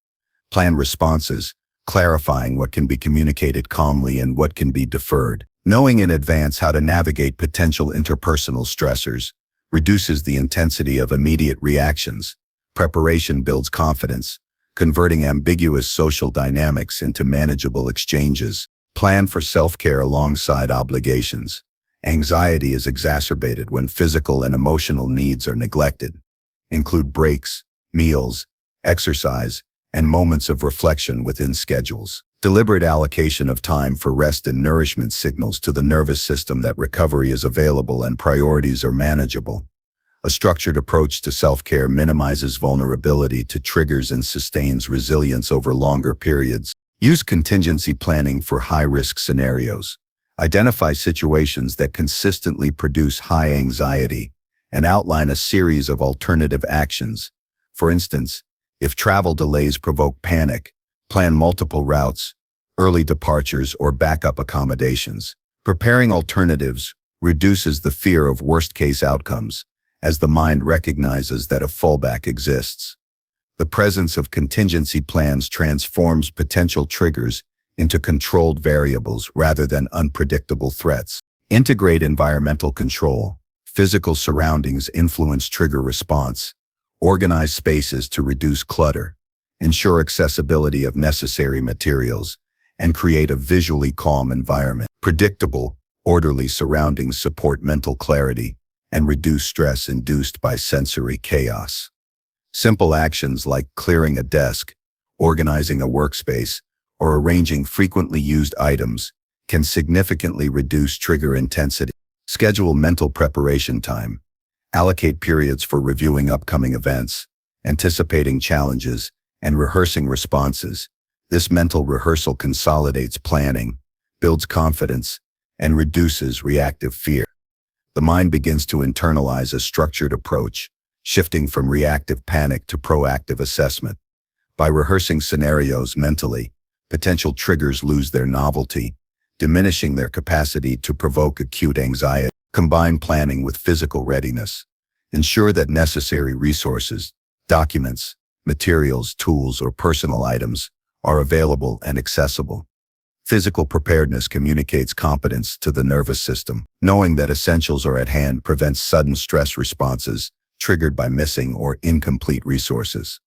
Plan responses, clarifying what can be communicated calmly and what can be deferred. Knowing in advance how to navigate potential interpersonal stressors reduces the intensity of immediate reactions. Preparation builds confidence, converting ambiguous social dynamics into manageable exchanges. Plan for self-care alongside obligations. Anxiety is exacerbated when physical and emotional needs are neglected. Include breaks, meals, exercise, and moments of reflection within schedules. Deliberate allocation of time for rest and nourishment signals to the nervous system that recovery is available and priorities are manageable. A structured approach to self-care minimizes vulnerability to triggers and sustains resilience over longer periods. Use contingency planning for high-risk scenarios. Identify situations that consistently produce high anxiety and outline a series of alternative actions. For instance, if travel delays provoke panic, plan multiple routes, early departures, or backup accommodations. Preparing alternatives reduces the fear of worst-case outcomes, as the mind recognizes that a fallback exists. The presence of contingency plans transforms potential triggers into controlled variables rather than unpredictable threats. Integrate environmental control. Physical surroundings influence trigger response. Organize spaces to reduce clutter, ensure accessibility of necessary materials, and create a visually calm environment. Predictable, orderly surroundings support mental clarity and reduce stress induced by sensory chaos. Simple actions like clearing a desk, organizing a workspace, or arranging frequently used items can significantly reduce trigger intensity. Schedule mental preparation time. Allocate periods for reviewing upcoming events, anticipating challenges, and rehearsing responses. This mental rehearsal consolidates planning, builds confidence, and reduces reactive fear. The mind begins to internalize a structured approach, shifting from reactive panic to proactive assessment. By rehearsing scenarios mentally, potential triggers lose their novelty, diminishing their capacity to provoke acute anxiety. Combine planning with physical readiness. Ensure that necessary resources, documents, materials, tools, or personal items are available and accessible. Physical preparedness communicates competence to the nervous system. Knowing that essentials are at hand prevents sudden stress responses triggered by missing or incomplete resources.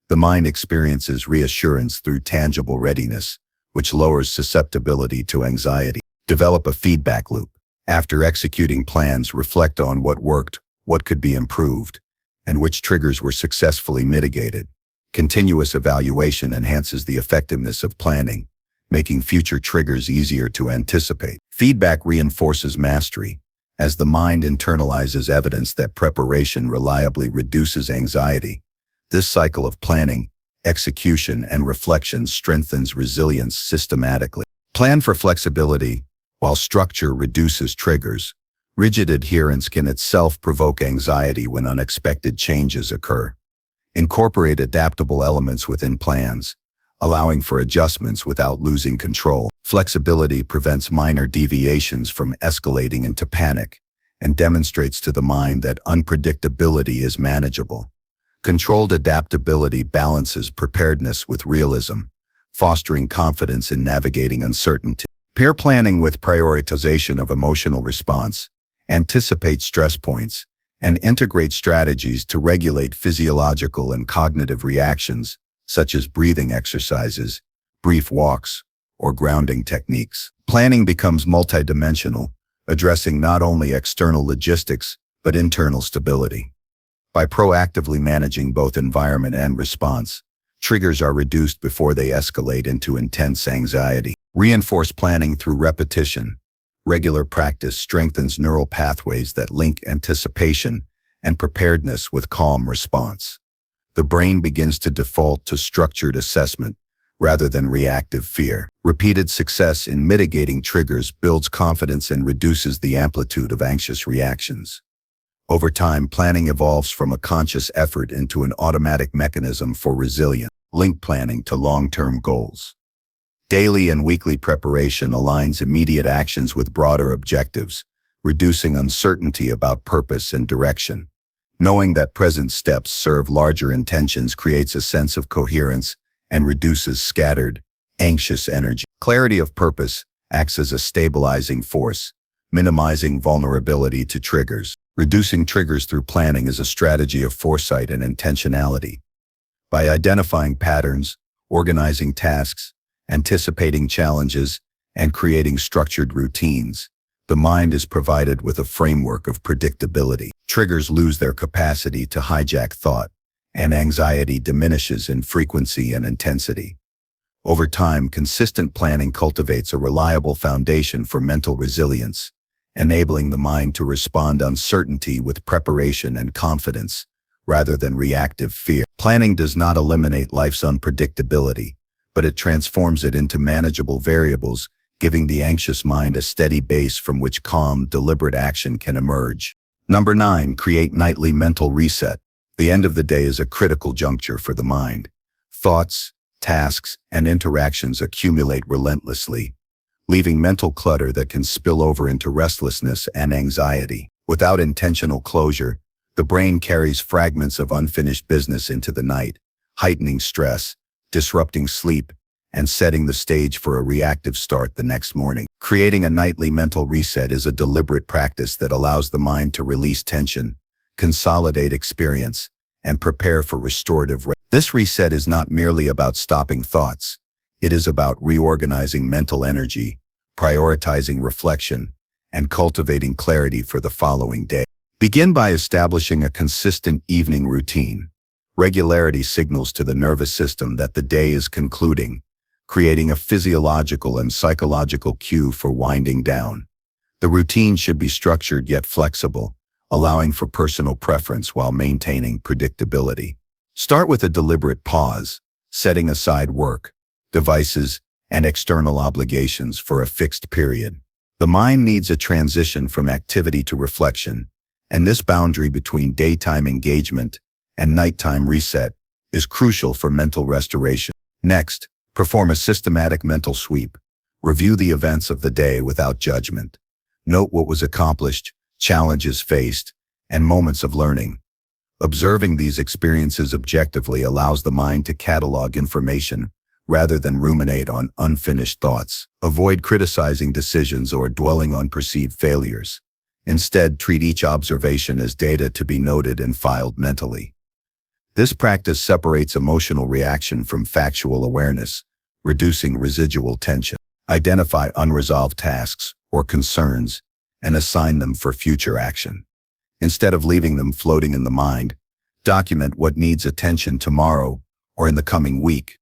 The mind experiences reassurance through tangible readiness, which lowers susceptibility to anxiety. Develop a feedback loop. After executing plans, reflect on what worked, what could be improved, and which triggers were successfully mitigated. Continuous evaluation enhances the effectiveness of planning, making future triggers easier to anticipate. Feedback reinforces mastery, as the mind internalizes evidence that preparation reliably reduces anxiety. This cycle of planning, execution, and reflection strengthens resilience systematically. Plan for flexibility. While structure reduces triggers, rigid adherence can itself provoke anxiety when unexpected changes occur. Incorporate adaptable elements within plans, allowing for adjustments without losing control. Flexibility prevents minor deviations from escalating into panic and demonstrates to the mind that unpredictability is manageable. Controlled adaptability balances preparedness with realism, fostering confidence in navigating uncertainty. Pair planning with prioritization of emotional response, anticipate stress points, and integrate strategies to regulate physiological and cognitive reactions, such as breathing exercises, brief walks, or grounding techniques. Planning becomes multidimensional, addressing not only external logistics, but internal stability. By proactively managing both environment and response, triggers are reduced before they escalate into intense anxiety. Reinforce planning through repetition. Regular practice strengthens neural pathways that link anticipation and preparedness with calm response. The brain begins to default to structured assessment rather than reactive fear. Repeated success in mitigating triggers builds confidence and reduces the amplitude of anxious reactions. Over time, planning evolves from a conscious effort into an automatic mechanism for resilience. Link planning to long-term goals. Daily and weekly preparation aligns immediate actions with broader objectives, reducing uncertainty about purpose and direction. Knowing that present steps serve larger intentions creates a sense of coherence and reduces scattered, anxious energy. Clarity of purpose acts as a stabilizing force, minimizing vulnerability to triggers. Reducing triggers through planning is a strategy of foresight and intentionality. By identifying patterns, organizing tasks, anticipating challenges, and creating structured routines, the mind is provided with a framework of predictability. Triggers lose their capacity to hijack thought, and anxiety diminishes in frequency and intensity. Over time, consistent planning cultivates a reliable foundation for mental resilience, enabling the mind to respond to uncertainty with preparation and confidence, rather than reactive fear. Planning does not eliminate life's unpredictability, but it transforms it into manageable variables, giving the anxious mind a steady base from which calm, deliberate action can emerge. Number 9, create nightly mental reset. The end of the day is a critical juncture for the mind. Thoughts, tasks, and interactions accumulate relentlessly, leaving mental clutter that can spill over into restlessness and anxiety. Without intentional closure, the brain carries fragments of unfinished business into the night, heightening stress, disrupting sleep, and setting the stage for a reactive start the next morning. Creating a nightly mental reset is a deliberate practice that allows the mind to release tension, consolidate experience, and prepare for restorative rest. This reset is not merely about stopping thoughts. It is about reorganizing mental energy, prioritizing reflection, and cultivating clarity for the following day. Begin by establishing a consistent evening routine. Regularity signals to the nervous system that the day is concluding, creating a physiological and psychological cue for winding down. The routine should be structured yet flexible, allowing for personal preference while maintaining predictability. Start with a deliberate pause, setting aside work, devices, and external obligations for a fixed period. The mind needs a transition from activity to reflection, and this boundary between daytime engagement and nighttime reset is crucial for mental restoration. Next, perform a systematic mental sweep. Review the events of the day without judgment. Note what was accomplished, challenges faced, and moments of learning. Observing these experiences objectively allows the mind to catalog information rather than ruminate on unfinished thoughts. Avoid criticizing decisions or dwelling on perceived failures. Instead, treat each observation as data to be noted and filed mentally. This practice separates emotional reaction from factual awareness, reducing residual tension. Identify unresolved tasks or concerns and assign them for future action. Instead of leaving them floating in the mind, document what needs attention tomorrow or in the coming week.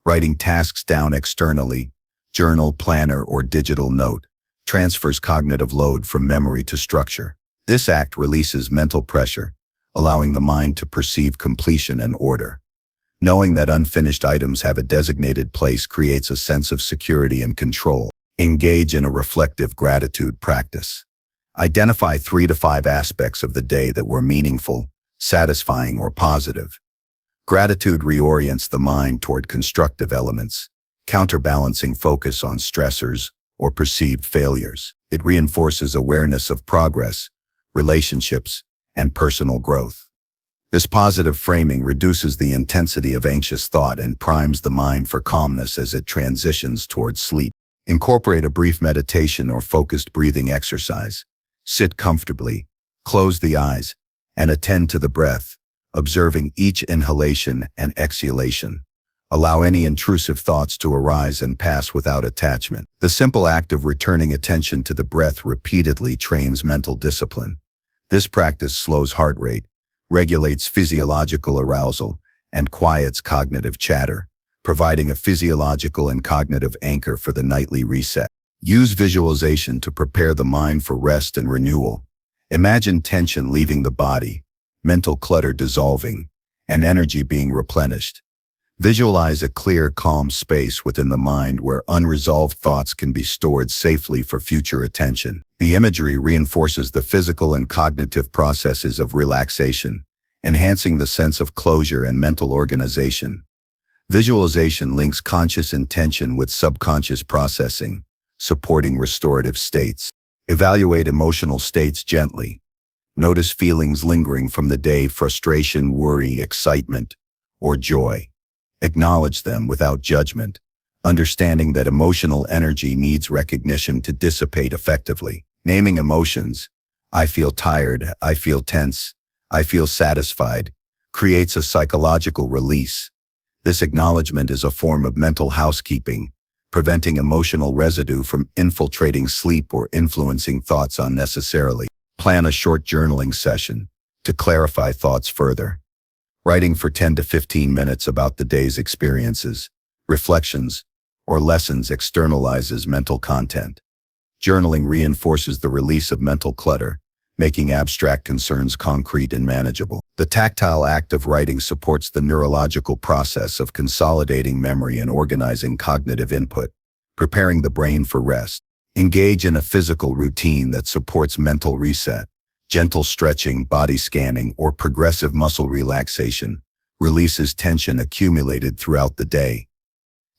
Writing tasks down externally, journal, planner, or digital note, transfers cognitive load from memory to structure. This act releases mental pressure, allowing the mind to perceive completion and order. Knowing that unfinished items have a designated place creates a sense of security and control. Engage in a reflective gratitude practice. Identify 3 to 5 aspects of the day that were meaningful, satisfying, or positive. Gratitude reorients the mind toward constructive elements, counterbalancing focus on stressors or perceived failures. It reinforces awareness of progress, relationships, and personal growth. This positive framing reduces the intensity of anxious thought and primes the mind for calmness as it transitions towards sleep. Incorporate a brief meditation or focused breathing exercise. Sit comfortably, close the eyes, and attend to the breath, observing each inhalation and exhalation. Allow any intrusive thoughts to arise and pass without attachment. The simple act of returning attention to the breath repeatedly trains mental discipline. This practice slows heart rate, regulates physiological arousal, and quiets cognitive chatter, providing a physiological and cognitive anchor for the nightly reset. Use visualization to prepare the mind for rest and renewal. Imagine tension leaving the body, mental clutter dissolving, and energy being replenished. Visualize a clear, calm space within the mind where unresolved thoughts can be stored safely for future attention. The imagery reinforces the physical and cognitive processes of relaxation, enhancing the sense of closure and mental organization. Visualization links conscious intention with subconscious processing, supporting restorative states. Evaluate emotional states gently. Notice feelings lingering from the day: frustration, worry, excitement, or joy. Acknowledge them without judgment, understanding that emotional energy needs recognition to dissipate effectively. Naming emotions, I feel tired, I feel tense, I feel satisfied, creates a psychological release. This acknowledgement is a form of mental housekeeping, preventing emotional residue from infiltrating sleep or influencing thoughts unnecessarily. Plan a short journaling session to clarify thoughts further. Writing for 10 to 15 minutes about the day's experiences, reflections, or lessons externalizes mental content. Journaling reinforces the release of mental clutter, making abstract concerns concrete and manageable. The tactile act of writing supports the neurological process of consolidating memory and organizing cognitive input, preparing the brain for rest. Engage in a physical routine that supports mental reset. Gentle stretching, body scanning, or progressive muscle relaxation releases tension accumulated throughout the day.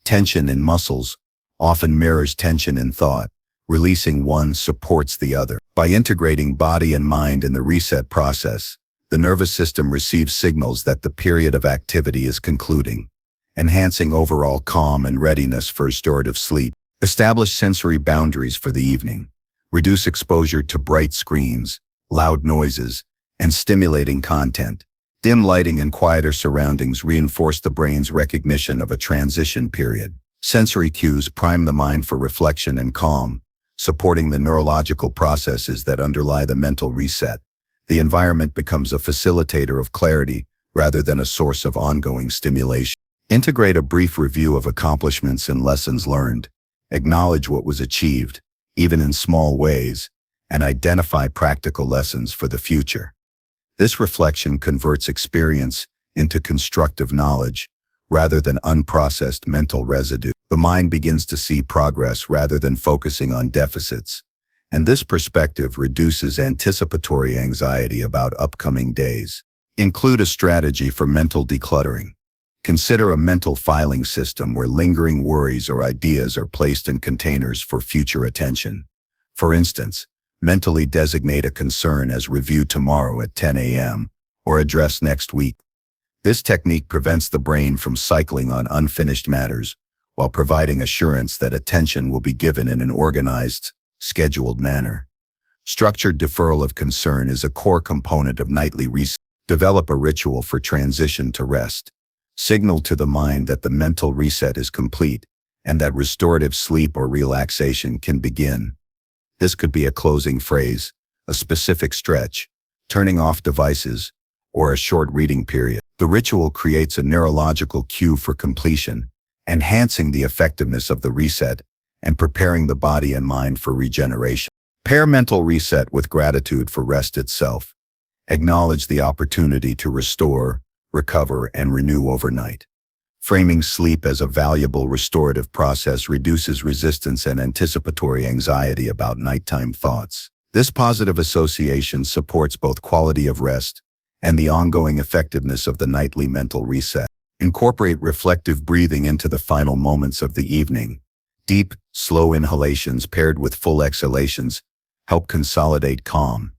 Tension in muscles often mirrors tension in thought. Releasing one supports the other. By integrating body and mind in the reset process, the nervous system receives signals that the period of activity is concluding, enhancing overall calm and readiness for restorative sleep. Establish sensory boundaries for the evening. Reduce exposure to bright screens, loud noises, and stimulating content. Dim lighting and quieter surroundings reinforce the brain's recognition of a transition period. Sensory cues prime the mind for reflection and calm, supporting the neurological processes that underlie the mental reset. The environment becomes a facilitator of clarity rather than a source of ongoing stimulation. Integrate a brief review of accomplishments and lessons learned. Acknowledge what was achieved, even in small ways, and identify practical lessons for the future. This reflection converts experience into constructive knowledge rather than unprocessed mental residue. The mind begins to see progress rather than focusing on deficits, and this perspective reduces anticipatory anxiety about upcoming days. Include a strategy for mental decluttering. Consider a mental filing system where lingering worries or ideas are placed in containers for future attention. For instance, mentally designate a concern as review tomorrow at 10 a.m. or address next week. This technique prevents the brain from cycling on unfinished matters while providing assurance that attention will be given in an organized, scheduled manner. Structured deferral of concern is a core component of nightly reset. Develop a ritual for transition to rest. Signal to the mind that the mental reset is complete and that restorative sleep or relaxation can begin. This could be a closing phrase, a specific stretch, turning off devices, or a short reading period. The ritual creates a neurological cue for completion, enhancing the effectiveness of the reset and preparing the body and mind for regeneration. Pair mental reset with gratitude for rest itself. Acknowledge the opportunity to restore, recover, and renew overnight. Framing sleep as a valuable restorative process reduces resistance and anticipatory anxiety about nighttime thoughts. This positive association supports both quality of rest and the ongoing effectiveness of the nightly mental reset. Incorporate reflective breathing into the final moments of the evening. Deep, slow inhalations paired with full exhalations help consolidate calm.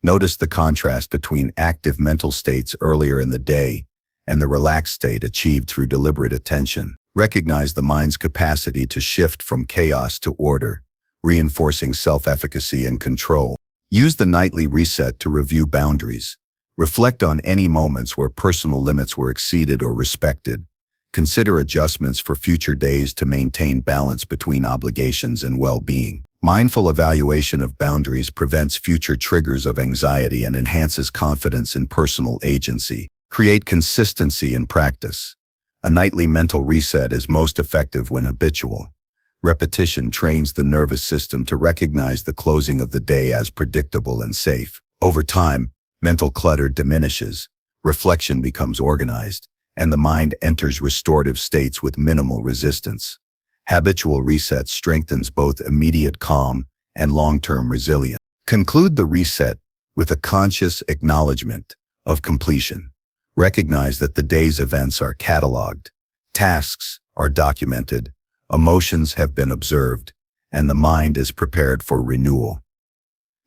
Notice the contrast between active mental states earlier in the day and the relaxed state achieved through deliberate attention. Recognize the mind's capacity to shift from chaos to order, reinforcing self-efficacy and control. Use the nightly reset to review boundaries. Reflect on any moments where personal limits were exceeded or respected. Consider adjustments for future days to maintain balance between obligations and well-being. Mindful evaluation of boundaries prevents future triggers of anxiety and enhances confidence in personal agency. Create consistency in practice. A nightly mental reset is most effective when habitual. Repetition trains the nervous system to recognize the closing of the day as predictable and safe. Over time, mental clutter diminishes, reflection becomes organized, and the mind enters restorative states with minimal resistance. Habitual reset strengthens both immediate calm and long-term resilience. Conclude the reset with a conscious acknowledgement of completion. Recognize that the day's events are cataloged, tasks are documented, emotions have been observed, and the mind is prepared for renewal.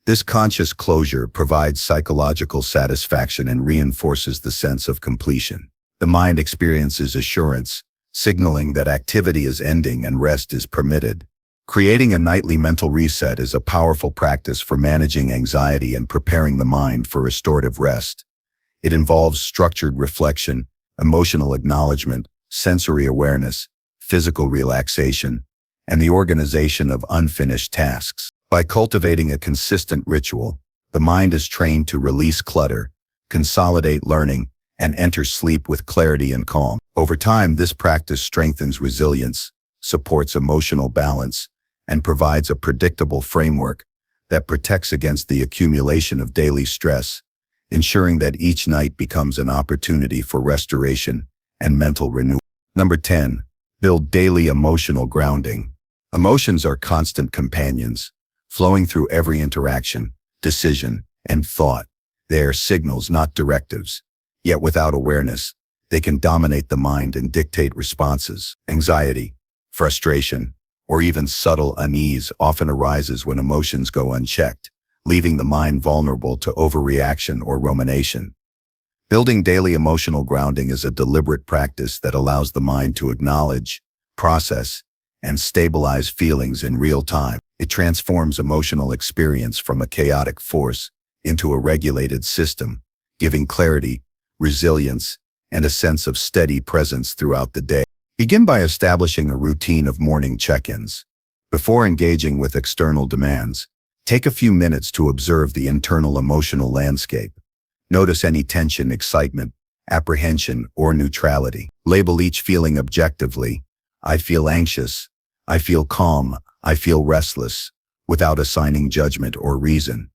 This conscious closure provides psychological satisfaction and reinforces the sense of completion. The mind experiences assurance, signaling that activity is ending and rest is permitted. Creating a nightly mental reset is a powerful practice for managing anxiety and preparing the mind for restorative rest. It involves structured reflection, emotional acknowledgement, sensory awareness, physical relaxation, and the organization of unfinished tasks. By cultivating a consistent ritual, the mind is trained to release clutter, consolidate learning, and enter sleep with clarity and calm. Over time, this practice strengthens resilience, supports emotional balance, and provides a predictable framework that protects against the accumulation of daily stress, ensuring that each night becomes an opportunity for restoration and mental renewal. Number 10, build daily emotional grounding. Emotions are constant companions, flowing through every interaction, decision, and thought. They are signals, not directives. Yet without awareness, they can dominate the mind and dictate responses. Anxiety, frustration, or even subtle unease often arises when emotions go unchecked, leaving the mind vulnerable to overreaction or rumination. Building daily emotional grounding is a deliberate practice that allows the mind to acknowledge, process, and stabilize feelings in real time. It transforms emotional experience from a chaotic force into a regulated system, giving clarity, resilience, and a sense of steady presence throughout the day. Begin by establishing a routine of morning check-ins. Before engaging with external demands, take a few minutes to observe the internal emotional landscape. Notice any tension, excitement, apprehension, or neutrality. Label each feeling objectively. I feel anxious. I feel calm. I feel restless, without assigning judgment or reason.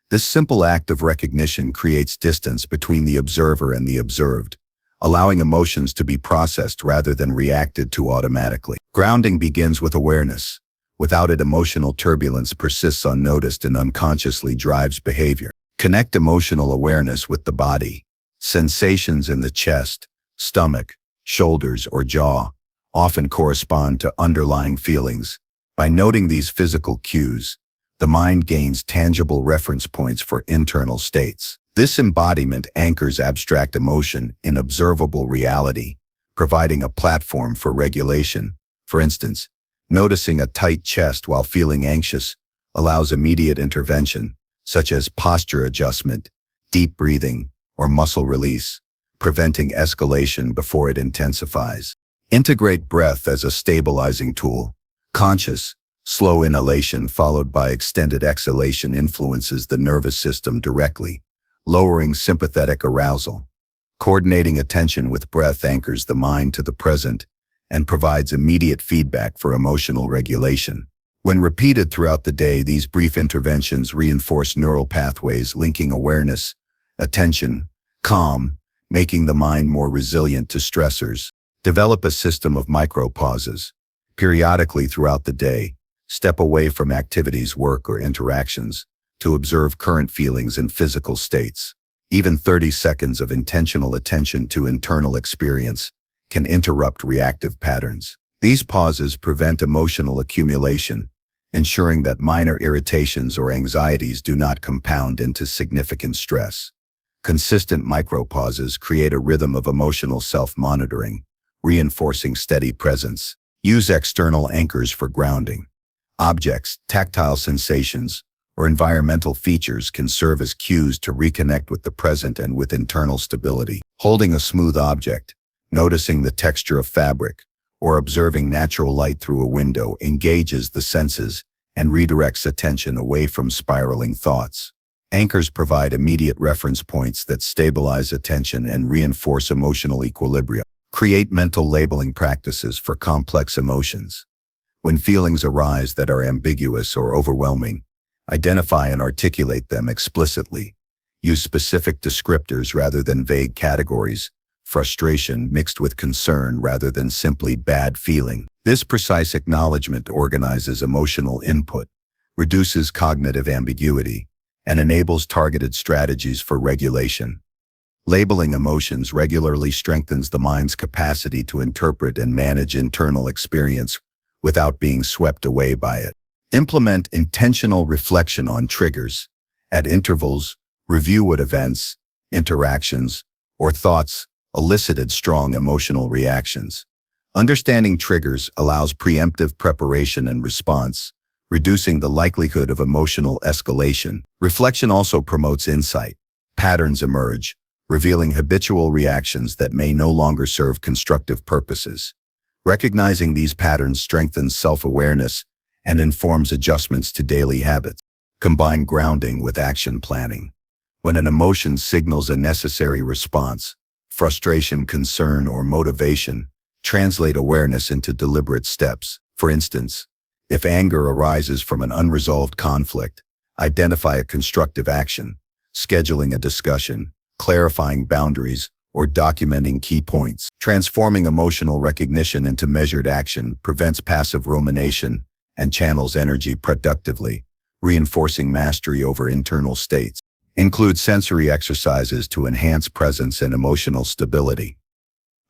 This simple act of recognition creates distance between the observer and the observed, allowing emotions to be processed rather than reacted to automatically. Grounding begins with awareness. Without it, emotional turbulence persists unnoticed and unconsciously drives behavior. Connect emotional awareness with the body. Sensations in the chest, stomach, shoulders, or jaw often correspond to underlying feelings. By noting these physical cues, the mind gains tangible reference points for internal states. This embodiment anchors abstract emotion in observable reality, providing a platform for regulation. For instance, noticing a tight chest while feeling anxious allows immediate intervention, such as posture adjustment, deep breathing, or muscle release, preventing escalation before it intensifies. Integrate breath as a stabilizing tool. Conscious, slow inhalation followed by extended exhalation influences the nervous system directly, lowering sympathetic arousal. Coordinating attention with breath anchors the mind to the present and provides immediate feedback for emotional regulation. When repeated throughout the day, these brief interventions reinforce neural pathways linking awareness, attention, calm, making the mind more resilient to stressors. Develop a system of micro-pauses. Periodically throughout the day, step away from activities, work, or interactions to observe current feelings and physical states. Even 30 seconds of intentional attention to internal experience can interrupt reactive patterns. These pauses prevent emotional accumulation, ensuring that minor irritations or anxieties do not compound into significant stress. Consistent micro-pauses create a rhythm of emotional self-monitoring, reinforcing steady presence. Use external anchors for grounding. Objects, tactile sensations, or environmental features can serve as cues to reconnect with the present and with internal stability. Holding a smooth object, noticing the texture of fabric, or observing natural light through a window engages the senses and redirects attention away from spiraling thoughts. Anchors provide immediate reference points that stabilize attention and reinforce emotional equilibrium. Create mental labeling practices for complex emotions. When feelings arise that are ambiguous or overwhelming, identify and articulate them explicitly. Use specific descriptors rather than vague categories. Frustration mixed with concern rather than simply bad feeling. This precise acknowledgement organizes emotional input, reduces cognitive ambiguity, and enables targeted strategies for regulation. Labeling emotions regularly strengthens the mind's capacity to interpret and manage internal experience without being swept away by it. Implement intentional reflection on triggers. At intervals, review what events, interactions, or thoughts elicited strong emotional reactions. Understanding triggers allows preemptive preparation and response, reducing the likelihood of emotional escalation. Reflection also promotes insight. Patterns emerge, revealing habitual reactions that may no longer serve constructive purposes. Recognizing these patterns strengthens self-awareness and informs adjustments to daily habits. Combine grounding with action planning. When an emotion signals a necessary response, frustration, concern, or motivation, translate awareness into deliberate steps. For instance, if anger arises from an unresolved conflict, identify a constructive action, scheduling a discussion, clarifying boundaries, or documenting key points. Transforming emotional recognition into measured action prevents passive rumination and channels energy productively, reinforcing mastery over internal states. Include sensory exercises to enhance presence and emotional stability.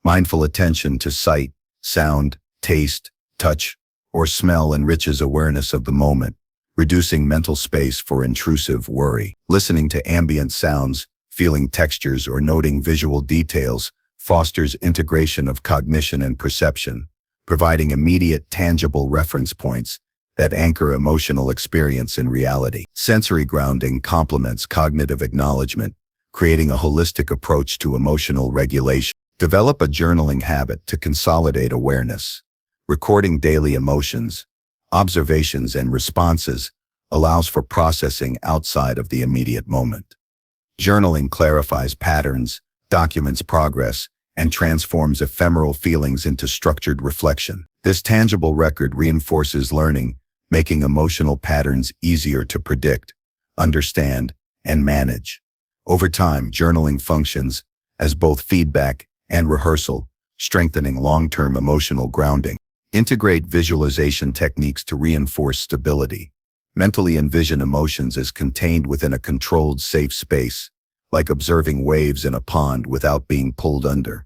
Mindful attention to sight, sound, taste, touch, or smell enriches awareness of the moment, reducing mental space for intrusive worry. Listening to ambient sounds, feeling textures, or noting visual details fosters integration of cognition and perception, providing immediate, tangible reference points that anchor emotional experience in reality. Sensory grounding complements cognitive acknowledgement, creating a holistic approach to emotional regulation. Develop a journaling habit to consolidate awareness. Recording daily emotions, observations, and responses allows for processing outside of the immediate moment. Journaling clarifies patterns, documents progress, and transforms ephemeral feelings into structured reflection. This tangible record reinforces learning, making emotional patterns easier to predict, understand, and manage. Over time, journaling functions as both feedback and rehearsal, strengthening long-term emotional grounding. Integrate visualization techniques to reinforce stability. Mentally envision emotions as contained within a controlled, safe space, like observing waves in a pond without being pulled under.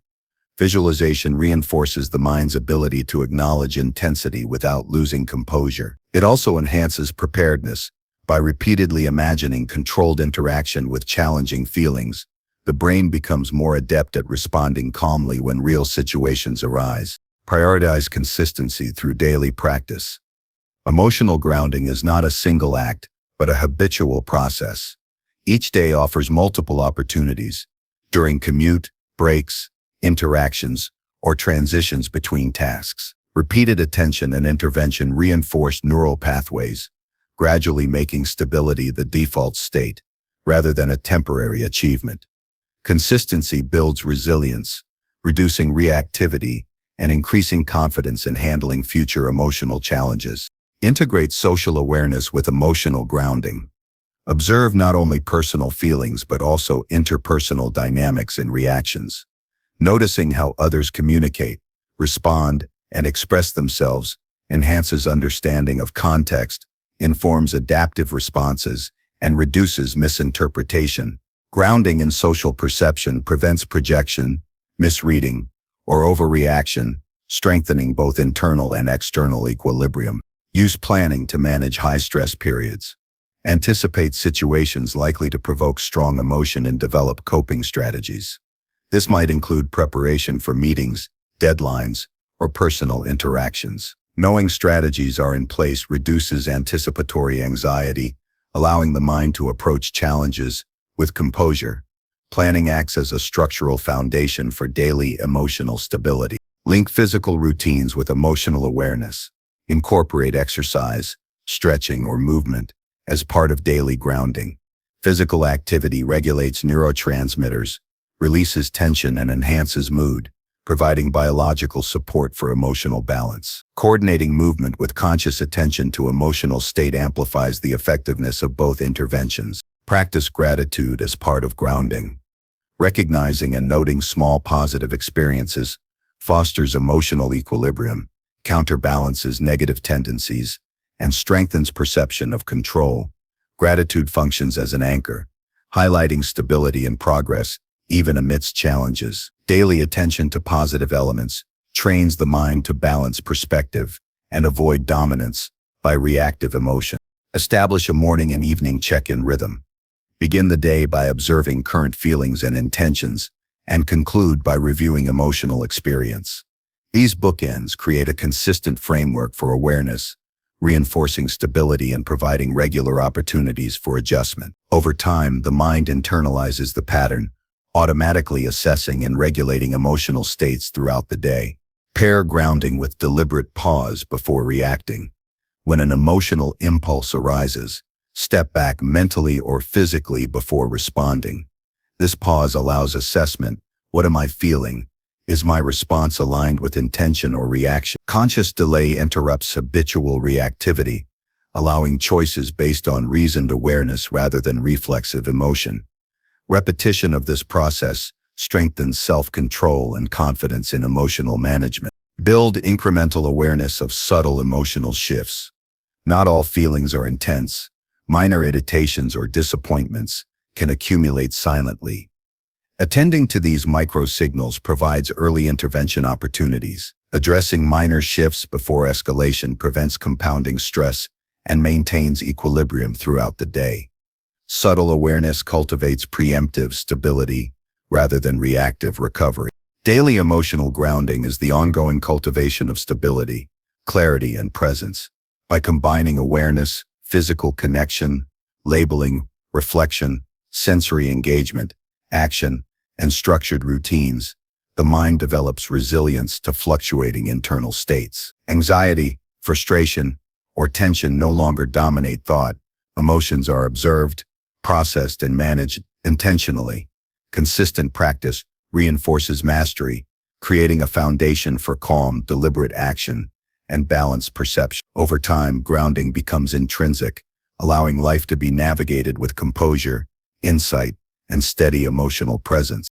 Visualization reinforces the mind's ability to acknowledge intensity without losing composure. It also enhances preparedness. By repeatedly imagining controlled interaction with challenging feelings, the brain becomes more adept at responding calmly when real situations arise. Prioritize consistency through daily practice. Emotional grounding is not a single act, but a habitual process. Each day offers multiple opportunities. During commute, breaks, interactions, or transitions between tasks. Repeated attention and intervention reinforce neural pathways, gradually making stability the default state, rather than a temporary achievement. Consistency builds resilience, reducing reactivity and increasing confidence in handling future emotional challenges. Integrate social awareness with emotional grounding. Observe not only personal feelings but also interpersonal dynamics and reactions. Noticing how others communicate, respond, and express themselves enhances understanding of context, informs adaptive responses, and reduces misinterpretation. Grounding in social perception prevents projection, misreading, or overreaction, strengthening both internal and external equilibrium. Use planning to manage high-stress periods. Anticipate situations likely to provoke strong emotion and develop coping strategies. This might include preparation for meetings, deadlines, or personal interactions. Knowing strategies are in place reduces anticipatory anxiety, allowing the mind to approach challenges with composure. Planning acts as a structural foundation for daily emotional stability. Link physical routines with emotional awareness. Incorporate exercise, stretching, or movement as part of daily grounding. Physical activity regulates neurotransmitters, releases tension, and enhances mood, providing biological support for emotional balance. Coordinating movement with conscious attention to emotional state amplifies the effectiveness of both interventions. Practice gratitude as part of grounding. Recognizing and noting small positive experiences fosters emotional equilibrium, counterbalances negative tendencies, and strengthens perception of control. Gratitude functions as an anchor, highlighting stability and progress, even amidst challenges. Daily attention to positive elements trains the mind to balance perspective and avoid dominance by reactive emotion. Establish a morning and evening check-in rhythm. Begin the day by observing current feelings and intentions, and conclude by reviewing emotional experience. These bookends create a consistent framework for awareness, reinforcing stability and providing regular opportunities for adjustment. Over time, the mind internalizes the pattern, automatically assessing and regulating emotional states throughout the day. Pair grounding with deliberate pause before reacting. When an emotional impulse arises, step back mentally or physically before responding. This pause allows assessment. What am I feeling? Is my response aligned with intention or reaction? Conscious delay interrupts habitual reactivity, allowing choices based on reasoned awareness rather than reflexive emotion. Repetition of this process strengthens self-control and confidence in emotional management. Build incremental awareness of subtle emotional shifts. Not all feelings are intense. Minor irritations or disappointments can accumulate silently. Attending to these micro-signals provides early intervention opportunities. Addressing minor shifts before escalation prevents compounding stress and maintains equilibrium throughout the day. Subtle awareness cultivates preemptive stability rather than reactive recovery. Daily emotional grounding is the ongoing cultivation of stability, clarity, and presence. By combining awareness, physical connection, labeling, reflection, sensory engagement, action, and structured routines, the mind develops resilience to fluctuating internal states. Anxiety, frustration, or tension no longer dominate thought. Emotions are observed, processed, and managed intentionally. Consistent practice reinforces mastery, creating a foundation for calm, deliberate action and balanced perception. Over time, grounding becomes intrinsic, allowing life to be navigated with composure, insight, and steady emotional presence.